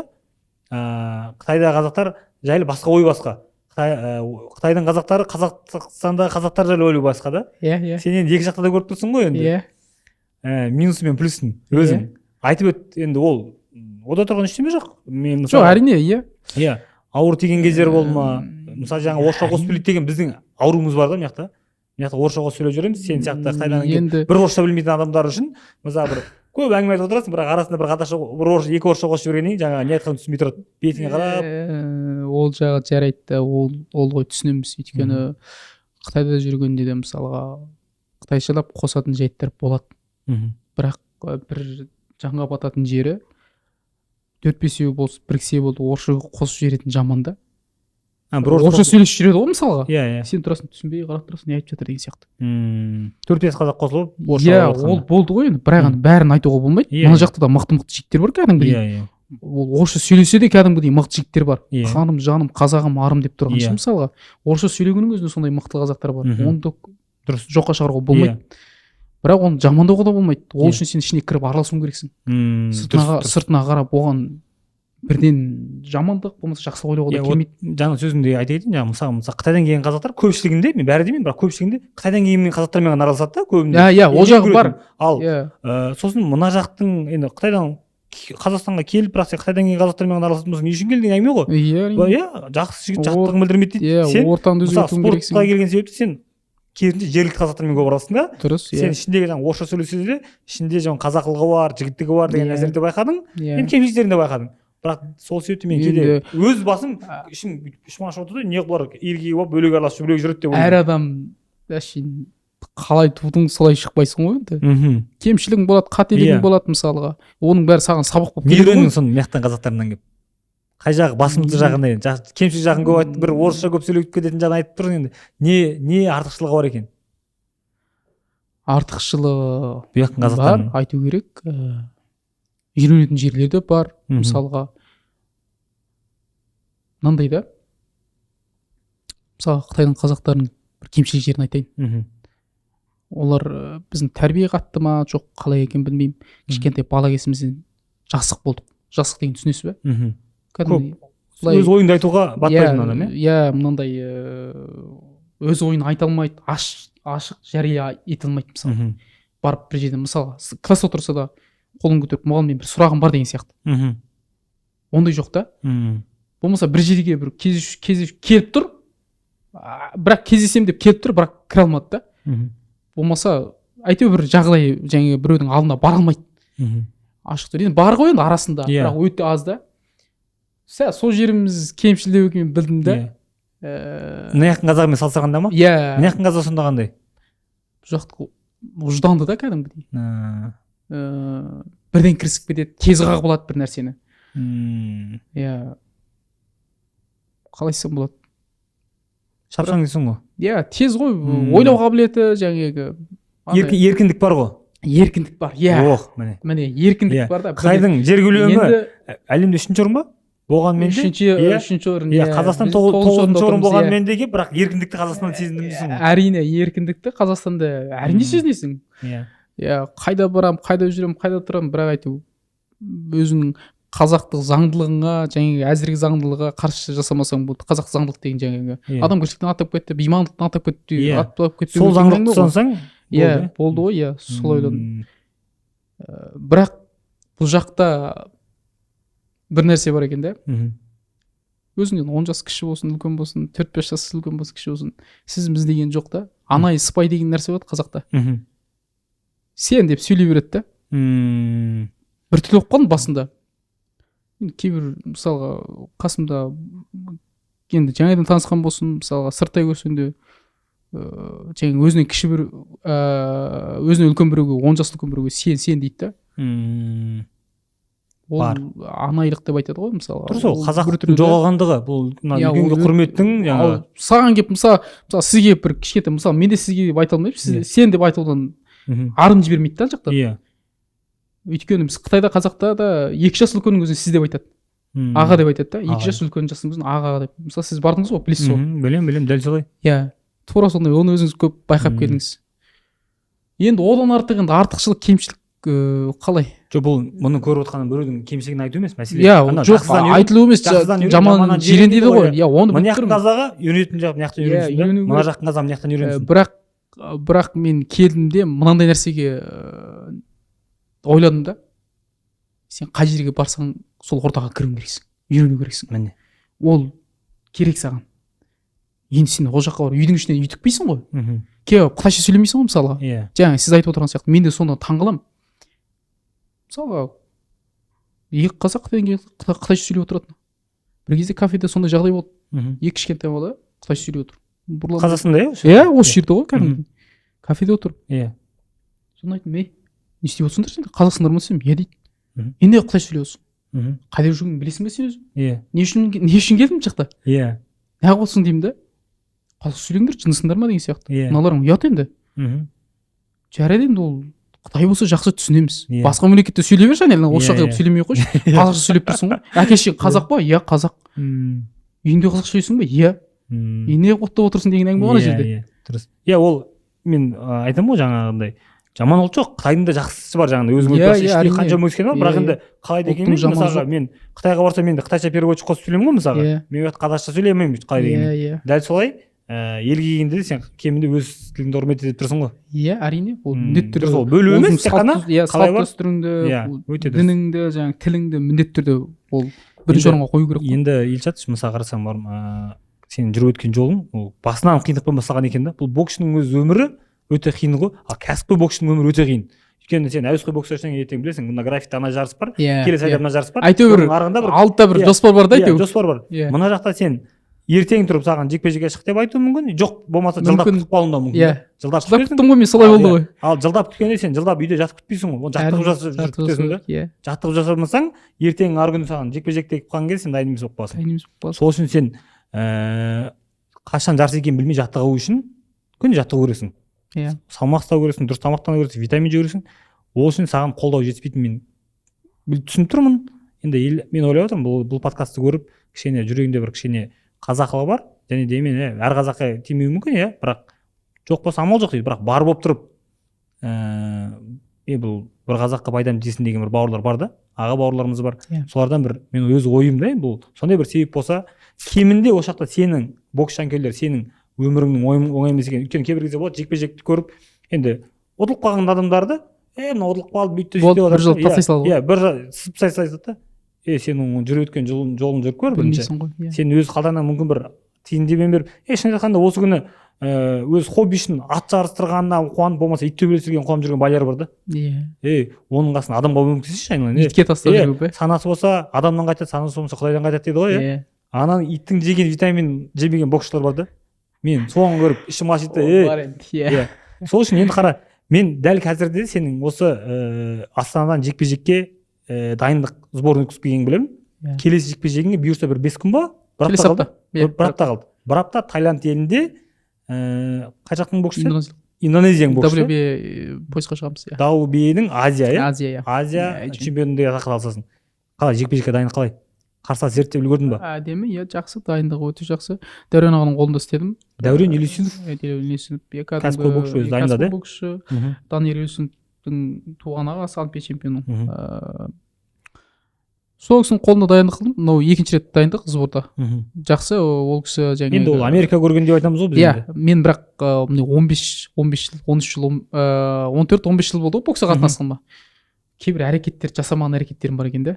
Қытайдағы қазақтар жайлы басқа ой басқа. Қытайдың қазақтары Қазақстандағы қазақтар жайлы ойлау басқа да. Сен енді екі жақта да көріп тұрсың ғой енді. Минусы мен плюсын өзің айтып өт. Енді ол ода тұрған ештеме жоқ. Жоқ, әрине, иә. Ауыр тиген кездер болды ма? Мысалы жаңа орысша қосып сөйлейді деген біздің ауруымыз бар да мына жақта. Мына жақта орысша қосып сөйлеп жүреміз. Сен сияқты Қытайдан бір орысша білмейтін адамдар үшін мысалы бір көп әңгіме айтып отырасың, бірақ арасында бір қаташа екі орысша қосып жібергеннен кейін жаңағы не айтқанын түсінбей тұрады. Бетіңе қарап. Ол жағы жарайды, ол ғой түсінеміз. Өйткені Қытайда жүргенде де мысалға қытайшалап қосатын жайттар болады. Бірақ бір жанға бататын жері 4-5 болсын, біріксе болды, орысша қосып жіберетін жаман да. Орысша сөйлесіп жүреді ғой мысалға. Сен тұрасың, түсінбей қарап тұрасың, не айтып жатыр деген сияқты. 4-5 қазақ қосылып, ол болды ғой енді, бірақ бәрін айтуға болмайды. Мына жақта да мықты жігіттер бар кәдімгідей. Ол орысша сөйлесе де кәдімгідей мықты жігіттер бар. Ханым, жаным, қазағым, арым деп тұрған үшін мысалға. Орысша сөйлегеннің өзінде сондай мықты қазақтар бар. Оны дұрыс жоққа шығаруға болмайды. Бірақ оны жамандауға да болмайды. Ол үшін сен ішіне кіріп араласуың керексің. Сыртына қарап оған бірден жамандық болмаса жақсы ойлауға да келмейді. Жаңа сөзімде айта кетейін, мысалы Қытайдан келген қазақтар көпшілігінде, мен бәрі демеймін, бірақ көпшілігінде Қытайдан келген қазақтармен ғана араласады да көбінде. Ол жағы бар. Ал сосын мына жақтың енді Қытайдан Қазақстанға келіп, бірақ сен Қытайдан келген қазақтармен ғана араласатын болсың, не үшін келдің әңгіме ғой. Жақсы жігіт жаттығын білдірмейді дейді. Сен ортаңды өзгертуің керексің. Спортқа келген себепті сен керісінше жергілікті қазақтармен көп араластың да. Дұрыс, сен ішіндегі жаңағы орысша сөйлесе де ішінде жаңағы қазақылығы бар, жігіттігі бар деген нәрселерді байқадың. Енді кемшіліктерін де байқадың. Бірақ сол себепті мен кейде өз басым ішім шымаш отырды, не бұлар еркегі болып бөлек араласып бөлек жүреді деп ойлаймын. Әр адам әшейін қалай тудың солай шықпайсың ғой енді. Кемшілігің болады, қателігің болады мысалға. Оның бәрі саған сабақ болып келеді ғой. Не үйрендің соны мияқтан қазақтарынан келіп? Қай жағы басымды жағында енді кемшілік жағын көп айтып, бір орысша көп сөйлеп кететін жағын айтып тұрсың енді. Не артықшылығы бар екен? Артықшылығы бұяқтың қазақтарының бар, айту керек. Үйренетін жерлер де бар. Мысалға мынандай да. Мысалы Қытайдың қазақтарының бір кемшілік жерін айтайын. Олар біздің тәрбие қатты ма, жоқ қалай екен білмеймін. Кішкентай бала кезімізден жасық болдық. Жасық деген түсінесіз бе? Өз ойыңды айтуға батпайтын адам, иә? Мынандай өз ойын айта алмайды, ашық жария ете алмайды мысалы. Барып бір жерден мысалға класс отырса да қолын көтеріп мұғалімнен бір сұрағым бар деген сияқты. Ондай жоқ та. Болмаса бір жерге бір кездесу келіп тұр, бірақ кездесем деп келіп тұр, бірақ кіре алмады да. Болмаса әйтеуір бір жағдай жаңағы біреудің алдына бара алмайды. Ашық түрде енді бар ғой енді арасында, бірақ өте аз да. Сол жеріміз кемшілдеу екенін білдім да. Мына жақтың қазағымен салыстырғанда ма? Иә. Мына жақтың қазағы сонда қандай? Бұл жақ ұжданды да кәдімгідей. Бірден кірісіп кетеді, тез қағып алады бір нәрсені. Иә. Қалай айтсам болады? Шапшаң дейсің ғой. Иә, тез ғой, ойлау қабілеті жаңағы. Еркіндік бар ғой. Еркіндік бар, иә. Міне, еркіндік бар да. Қытайдың жер көлемі әлемде 3-ші орын ба? Болғанмен де. 3-ші орын. Иә, Қазақстан 9-ші орын болғанмен де, бірақ еркіндікті Қазақстанда сезіндің дейсің ғой. Әрине, еркіндікті Қазақстанда әрине сезінесің. Иә, қайда барам, қайда жүрем, қайда тұрам, бірақ айту өзінің қазақтық заңдылығыңа, жаңағы әзіргі заңдылығына қарсы жасамасаң болды. Қазақ заңдылық деген жаңағы адамгершіліктен аттап кетті, беймандылықтан аттап кетті. Сол заңдылықты ұстансаң, иә, болды ғой, иә, солай ойладым. Бірақ бұл жақта бір нәрсе бар екен да. Өзіңнен 10 жас кіші болсын, үлкен болсын, 4-5 жас үлкен болсын, кіші болсын, сізіміз деген жоқ та. Анай спай деген нәрсе болады қазақта. Сен деп сөйлей береді да. Бір түрлі болып қалдым басында. Кейбір мысалға қасымда енді жаңадан танысқан болсын, мысалға сырттай көрсенде жаңағы өзінен кіші бір өзінен үлкен біреуге 10 жас үлкен біреуге сен дейді да. Ол анайлық деп айтады ғой мысалға. Дұрыс, ол қазақтың жоғалғандығы, бұл үлкенге құрметтің жаңағы. Саған келіп мысалы сізге бір кішкентай, мысалы мен де сізге деп айта алмаймын, сен деп айтудан арын жібермейді да жақтан. Иә. Өйткені біз Қытайда, қазақта да 2 жас үлкеннің өзін сіз деп айтады. Аға деп айтады да. 2 жас үлкен жастың өзін аға деп. Мысалы сіз бардыңыз ғой, білесіз ғой. Білем, дәл солай. Иә. Тура сондай, оны өзіңіз көп байқап келдіңіз. Енді одан артық енді артықшылық, кемшілік қалай? Жоқ, бұл мұны көріп отқаның біреудің кемшілігін айту емес, мәселе. Иә, жоқ, айтылу емес, жаман жирен дейді ғой. Иә, оны біліп тұрмын. Мына жақтың қазағы үйренетін жақ, мына жақтан үйренсін. Мына жақтың қазағы мына жақтан үйренсін. Бірақ мен келдім де мынандай нәрсеге ойладым да. Сен қай жерге барсаң, сол ортаға кіруің керексің, үйрену керексің. Міне. Ол керек саған. Енді сен ол жаққа барып үйдің ішінен үйтікпейсің ғой. Келіп қытайша сөйлемейсің ғой мысалға. Жаңа сіз айтып отырған сияқты, мен де соны таңғаламын. Мысалға екі қазақ қытайша сөйлеп отыратын. Бір кезде кафеде сондай жағдай болды. Екі кішкентай бала қытайша сөйлеп отыр. Қазақстанда иә? Иә, осы жерде ғой кәдімгі. Кафеде отыр. Иә. Соны айттым, не істеп отырсыңдар сендер? Қазақстандыр ма десем, иә дейді. Енді қытайша сөйлеп отырсың. Қайда жүргеніңді білесің бе сен өзің? Иә. Не үшін келдің бұл жақта? Иә. Неғып отырсың деймін да. Қазақша сөйлеңдер, жынысыңдар ма деген сияқты. Мыналарың ұят енді. Жарайды енді, ол Қытай болса жақсы түсінеміз. Басқа мемлекетте сөйлей берші, осы жаққа сөйлемей ақ қойшы. Қазақша сөйлеп тұрсың ғой. Әке-шешең қазақ па? Иә, қазақ. Үйінде қазақша сөйлейсің ба? Иә. Не оттап отырсың деген әңгіме бар жерде. Дұрыс. Иә, ол мен айтамын ғой жаңағындай. Жаман ұлт жоқ, Қытайдың да жақсысы бар жаңағындай. Өзің өтпесе қанша өскен бар, бірақ енді қалай дегенмен мысалға мен Қытайға барсам енді қытайша переводчик қосып сөйлеймін ғой мысалға. Мен қазақша сөйлемеймін қалай дегенмен. Дәл солай елге келгенде сен кемінде өз тіліңді құрмет етіп тұрсың ғой. Иә, әрине, ол міндетті түрде. Бөлу емес, тек қана қалай бар? Дәстүріңді, дініңді, жаңағы тіліңді міндетті түрде ол бірінші орынға қою керек. Енді Елшат, мысалы қарасаң бар, сенің жүріп өткен жолың ол басынан қиындықпен басталған екен да. Бұл боксшының өз өмірі өте қиын ғой. Ал кәсіпқой боксшының өмірі өте қиын. Өйткені сен әуесқой бокс жасасаң ертең білесің, мына графикте ана жарыс бар, келесі айда мына жарыс бар. Әйтеуір алдыда бір жоспар бар да, әйтеуір. Жоспар бар. Мына жақта сен ертең тұрып саған жекпе-жекке шық деп айтуы мүмкін, жоқ болмаса жылдап күтіп қалуы да мүмкін. Жылдап күттім ғой мен, солай болды ғой. Ал жылдап күткенде сен жылдап үйде жатып күтпейсің ғой, оны жаттығып жасап күтесің да. Жаттығып жасамасаң ертең арғы күні саған жекпе-жекте қалған кезде сен дайын емес болып қаласың. Сол үшін сен қашан жарыс екенін білмей жаттығу үшін күнде жаттығу керексің. Салмақ ұстау керексің, дұрыс тамақтану керексің, витамин жеу керексің. Ол үшін саған қолдау жетіспейтінін мен түсініп тұрмын. Енді мен ойлап отырмын, бұл подкастты көріп кішкене жүрегінде бір кішкене қазақылығы бар, және де мен әр қазаққа тимеуі мүмкін, иә, бірақ жоқ болса амал жоқ дейді, бірақ бар болып тұрып бұл бір қазаққа пайдам тисін деген бір бауырлар бар да, аға бауырларымыз бар. Солардан бір мен өз ойым да, бұл сондай бір себеп болса, кемінде осы жақта сенің бокс жанкүйерлер сенің өміріңнің оңай емес екен. Өйткені кейбір кезде болады жекпе-жекті көріп, енді ұтылып қалған адамдарды, мына ұтылып қалды бүйтті сөйтіп бір жыл тастай салды. Иә, бір сып тастай да. Сенің жүріп өткен жолын жүріп көр бірінші. Сен өз қалданнан мүмкін бір тиындебен беріп, шын айтқанда осы күні өз хобби үшін ат жарыстырғанына қуанып, болмаса ит төбелестірген қуанып жүрген байлар бар да. Оның қасында адамға көмектесейші айналайын. Итке тастап жүру бе? Санасы болса адамнан қайтады, санасы болмаса Құдайдан қайтады дейді ғой. Анан иттің жеген витамин жемеген боксшылар бар да. Мен соны көріп ішім ашиды. Сол үшін енді қара, мен дәл қазірде сенің осы Астанадан жекпе-жекке дайындық сборын өткізбегенін білемін. Келесі жекпе-жегіңе бұйырса бір 5 күн ба? Келесі апта. Бір апта қалды. Бір апта Таиланд елінде қай жақтың боксшысы? Индонезияның боксшысы. WBA поясқа шығамыз. WBA-ның Азия, Азия чемпиондығы тақырып алсасын. Қалай жекпе-жекке дайындық қалай? Қарсылас зерттеп үлгердің ба? Әдемі, жақсы, дайындығы өте жақсы. Дәурен ағаның қолында істедім. Дәурен Елеусінов. Кәсіпқой боксшы өзі дайындады. Боксшы. Данияр Елеусіновтің туған ағасы, Олимпия чемпионы. Сол кісінің қолында дайындық қылдым. Мынау екінші рет дайындық сборда. Жақсы, ол кісі жаңағы. Енді ол Америка көрген деп айтамыз ғой біз енді. Мен бірақ 15 жыл, 13 жыл, 14-15 жыл болды ғой боксқа қатынасқаныма. Кейбір әрекеттер, жасамаған әрекеттерім бар екен де.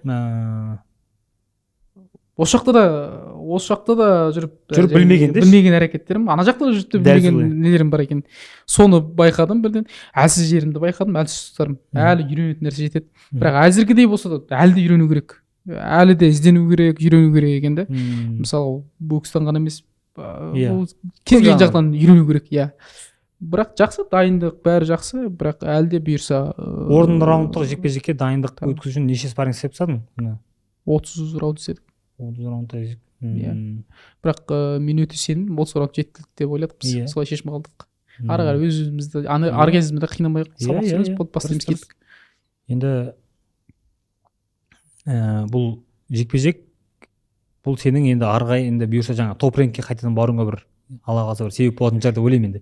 Осы жақта да жүріп білмеген әрекеттерім, ана жақта да жүріп білмеген нелерім бар екен. Соны байқадым бірден. Әлсіз жерімді байқадым, әлсіз тұстарым. Әлі үйренетін нәрсе жетеді. Бірақ әзіргідей болса да әлі де үйрену керек. Әлі де іздену керек, үйрену керек екен де. Мысалы, бокстан ғана емес, кез келген жақтан үйрену керек, иә. Бірақ жақсы, дайындық бәрі жақсы, бірақ әлі де бұйырса. Орын раундтық жекпе-жекке дайындық өткізу үшін неше спарринг істеп тастадың? 30 раунд істедік. 30 раундта. Бірақ мен өте сендім, 30 раунд жеткілікті деп ойладық біз. Солай шешім қалдық. Ары қарай өз-өзімізді, организмді қинамай сабақ сөйлесіп бастаймыз кеттік. Енді бұл жекпе-жек, бұл сенің енді ары қарай енді бұйырса жаңа топ реңкке қайтадан баруыңа бір Алла қаласа бір себеп болатын шығар деп ойлаймын енді.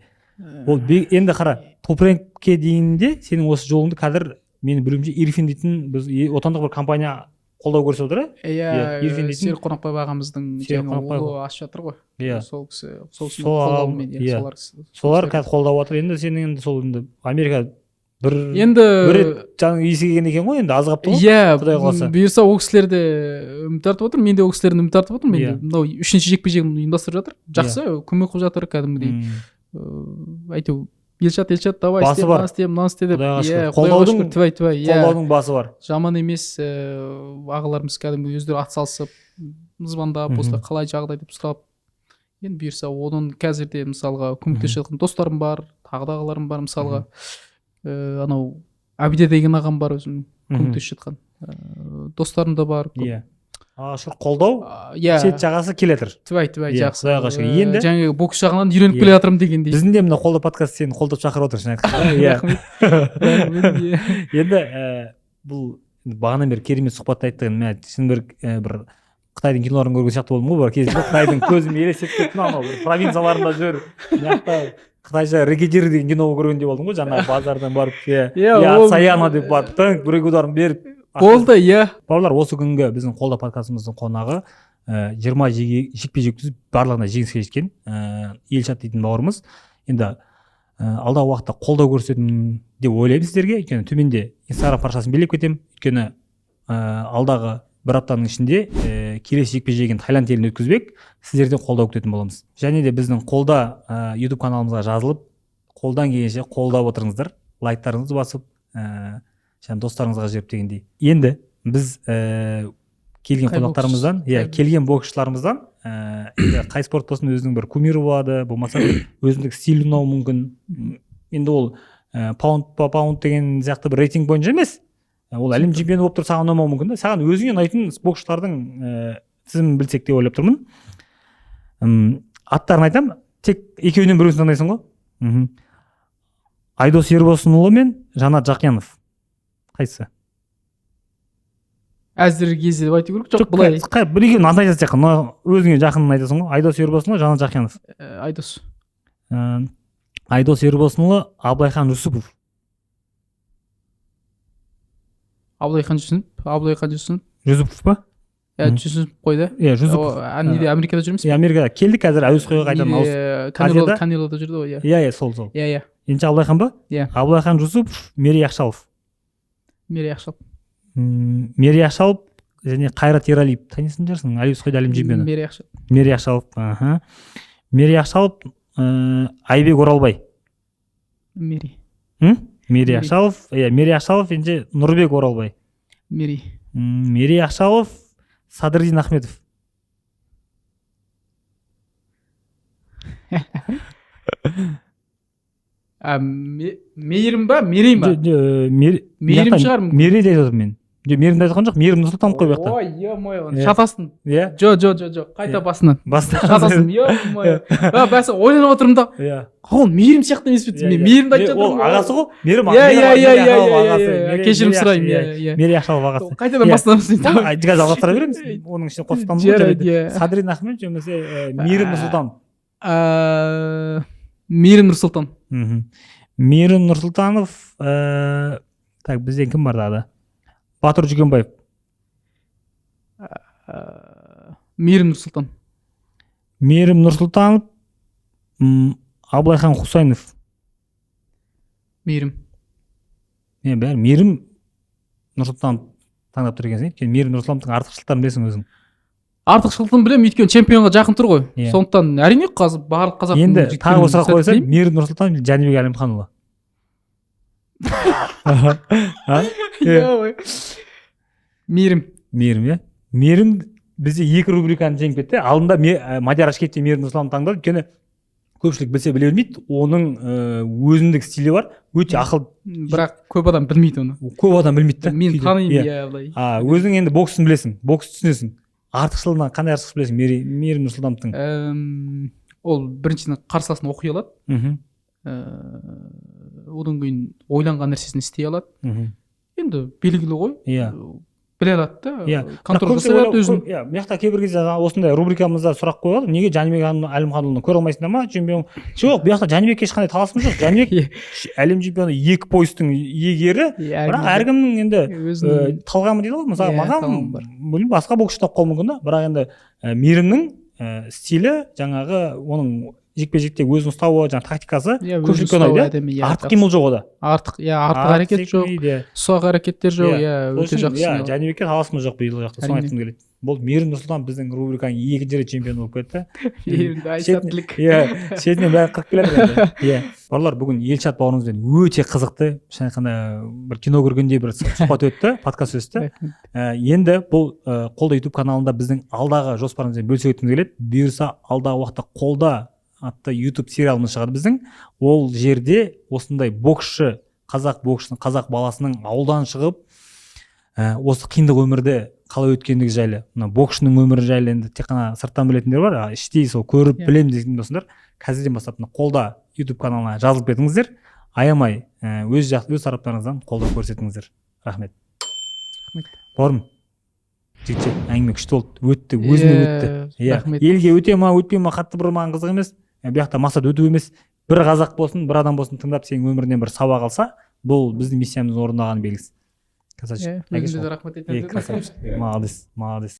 Ол енді қара, топ реңкке дейінде сенің осы жолыңды қазір менің білуімше Ирфин дейтін біз отандық бір компания қолдау көрсетіп отыр. Серік Қонақбаев ағамыздың ұлы ашып жатыр ғой. Сол кісі қолдауымен. Солар қазір қолдап отыр. Енді сенің енді сол енді Америка бір жаңа есі келген екен ғой, енді аз қапты ғой. Құдай қаласа. Бұйырса ол кісілер де үміт артып отыр, мен де ол кісілерден үміт артып отырмын. Енді мынау 3-ші жекпе-жегін ұйымдастырып жатыр. Жақсы, көмек қылып жатыр кәдімгідей. Әйтеу Елшат, давай істе, мынаны істе деп. Қолдаудың басы бар. Жаман емес, ағаларымыз кәдімгі өздері ат салысып, звондап, осылай қалай жағдай деп сұрап. Енді бұйырса, оның қазірде мысалға көмектесіп жатқан достарым бар, тағы да ағаларым бар, мысалға анау Абиде деген ағам бар, өзім көмектесіп жатқан. Достарым да бар. Қолдау сет жағасы келетір. Тібай, жақсы. Енді жаңағы бокс жағынан үйреніп келе жатырмын дегендей. Біздің де мына қолдау подкаст сені қолдап шақырып отыр, шын айтқанда. Енді бұл бағанан бері керемет сұхбатты айттың. Мен шын бір Қытайдың киноларын көрген сияқты болдым ғой, бір кезде Қытайдың көзім елестеп кетті, анау бір провинцияларында жүр. Қытайша рекетир деген кино көргендей болдым ғой, жаңағы базардан барып, Саяна деп барып, бір ударым беріп. Болды, Бауырлар, осы күнгі біздің қолда подкастымыздың қонағы 20 жекпе-жек өткізіп барлығына жеңіске жеткен Елшат дейтін бауырымыз. Енді алдағы уақытта қолдау көрсетемін деп ойлаймын сіздерге. Өйткені төменде Инстаграм парақшасын белгілеп кетемін. Өйткені алдағы бір аптаның ішінде келесі жекпе-жегін Таиланд елінде өткізбек. Сіздерден қолдау күтетін боламыз. Және де біздің қолда YouTube каналымызға жазылып, қолдан келгенше қолдап отырыңыздар. Лайктарыңызды басып, достарыңызға жіберіп дегендей. Енді біз келген қонақтарымыздан, келген боксшыларымыздан қай спорт болсын өзінің бір кумирі болады, болмаса өзіндік стиль ұнауы мүмкін. Енді ол паунд па паунд деген сияқты бір рейтинг бойынша емес. Ол әлем чемпионы болып тұр, саған ұнамауы мүмкін. Саған өзіңе ұнайтын боксшылардың тізімін білсек деп ойлап тұрмын. Аттарын айтам, тек екеуінен біреусін таңдайсың ғой. Айдос Ербосынұлы мен Жанат Жақиянов. Қайсы? Әзіргі кезде деп айту керек, жоқ былай. Бір екеуін аты айтасың жақын, өзіңе жақынын айтасың ғой. Айдос Ербосынұлы, Жанат Жақиянов. Айдос Ербосынұлы, Абылайхан Жүсіпов. Абылайхан Жүсіпов. Жүсіпов па? Жүсіпов қойды. Жүсіпов. Америкада жүрміз бе? Америкада келдік, қазір әуесқойға қайтадан ауысып. Канелода жүрді ғой. Иә, сол. Енді Абылайхан ба? Абылайхан Жүсіпов, Мерей Ақшалов. Мерей Ақшалов және Қайрат Ералиев. Танисың жарсың, әуесқойда әлем чемпионы. Мерей Ақшалов. Мерей Ақшалов. Айбек Оралбай. Мери. Мери Ақшалов. Мери Ақшалов енді Нұрбек Оралбай. Мери. Мери Ақшалов, Садырдин Ахметов. Мейірім ба, мерей ма? Мейірім шығар мүмкін. Мерей деп жатырмын мен. Мерейімді айтқан жоқ, Мейірім Нұрсұлтанов қой бұл жақта. Ой, е-мое, шатастың. Иә. Жоқ, қайта басынан. Шатастың, е-мое. Бәсі ойланып отырмын да. Иә. Ол Мейірім сияқты емес пе? Мен Мейірімді айтып жатырмын. Ол ағасы ғой. Мейірім Иә. Кешірім сұраймын, иә. Мери Ақшалов ағасы. Қайтадан бастамыз дейді. Қазір жалғастыра береміз. Оның ішінде қосып Жарайды. Садрин Ахмет немесе Мейірім Нұрсұлтанов. Мейірім Нұрсұлтан. Мейірім Нұрсұлтанов. Так, бізден кім бар тағы? Батыр Жүгенбаев. Мейірім Нұрсұлтан. Мейірім Нұрсұлтанов. Абылайхан Хусайнов. Мейірім. Бәрі Мейірім Нұрсұлтанов таңдап тұр екенсің. Өйткені Мейірім Нұрсұлтановтың артықшылықтарын білесің өзің. Артықшылығын білемін, өйткені чемпионға жақын тұр ғой. Сондықтан әрине барлық қазақ. Енді тағы бір сұрақ қойса, Мейірім Нұрсұлтанов Жәнібек Әлімханұлы. Мейірім. Иә. Мейірім бізде 2 рубриканы жеңіп кетті. Алдында Мадияр Ашкетте Мейірім Нұрсұлтановты таңдады. Өйткені көпшілік білсе біле бермейді. Оның өзіндік стилі бар. Өте ақыл. Бірақ көп адам білмейді оны. Көп адам білмейді. Мен танимын, былай. Өзің енді боксын білесің, бокс түсінесің. Артықшылығынан қандай артықшылық білесің Мейірім Нұрсұлтановтың? Ол біріншіден қарсыласын оқи алады. Одан кейін ойланған нәрсесін істей алады. Енді белгілі ғой. Біле алады да. Контроль жасай алады өзін. Бұл жақта кейбір кезде осындай рубрикамызда сұрақ қойылады. Неге Жәнібек Әлімханұлын көре алмайсыңдар ма? Чемпион. Жоқ, бұл жақта Жәнібекке ешқандай таласым жоқ. Жәнібек әлем чемпионы 2 поястың иегері. Бірақ әркімнің енді талғамы дейді ғой. Мысалы, маған басқа боксшы тапқалы мүмкін да. Бірақ енді Мейірімнің стилі жаңағы оның жекпе-жекте өзін ұстауы, жаңағы тактикасы көпшілікке ұнайды. Артық қимыл жоқ ода. Артық әрекет жоқ, ұсақ әрекеттер жоқ, өте жақсы. Жәнібекке таласымыз жоқ биыл жақта, соны айтқым келеді. Бұл Мейірім Нұрсұлтанов біздің рубриканың 2-ші рет чемпионы болып кетті. Мейірімді айсаттылық. Шетінен бәрі қырып келеді. Барлар, бүгін Елшат бауырымызбен өте қызықты, шын айтқанда бір кино көргендей бір сұхбат өтті, подкаст өтті. Енді бұл Қолда YouTube каналында біздің алдағы жоспарымызбен бөлісе кеткіміз келеді. Бұйырса алдағы уақытта Қолда атты YouTube сериалымыз шығады біздің. Ол жерде осындай боксшы, қазақ боксшының, қазақ баласының ауылдан шығып, осы қиындық өмірде қалай өткендігі жайлы, боксшының өмірі жайлы енді тек қана сырттан білетіндер бар, іштей сол көріп білемін деген досыңдар, қазірден бастап Қолда YouTube каналына жазылып кетіңіздер. Аямай өз тараптарыңыздан қолдау көрсетіңіздер. Рахмет. Бауырым, жігіт, әңгіме күшті болды, өтті, өзіме өтті. Елге өте ма, өтпей ма, қатты бір маған қызық емес. Бұл жақта мақсат өту емес. Бір қазақ болсын, бір адам болсын тыңдап сенің өмірінен бір сабақ алса, бұл біздің миссиямыздың орындалғаны белгісі. Красавчик. Өзіңізге рахмет айтамын. Красавчик. Молодец.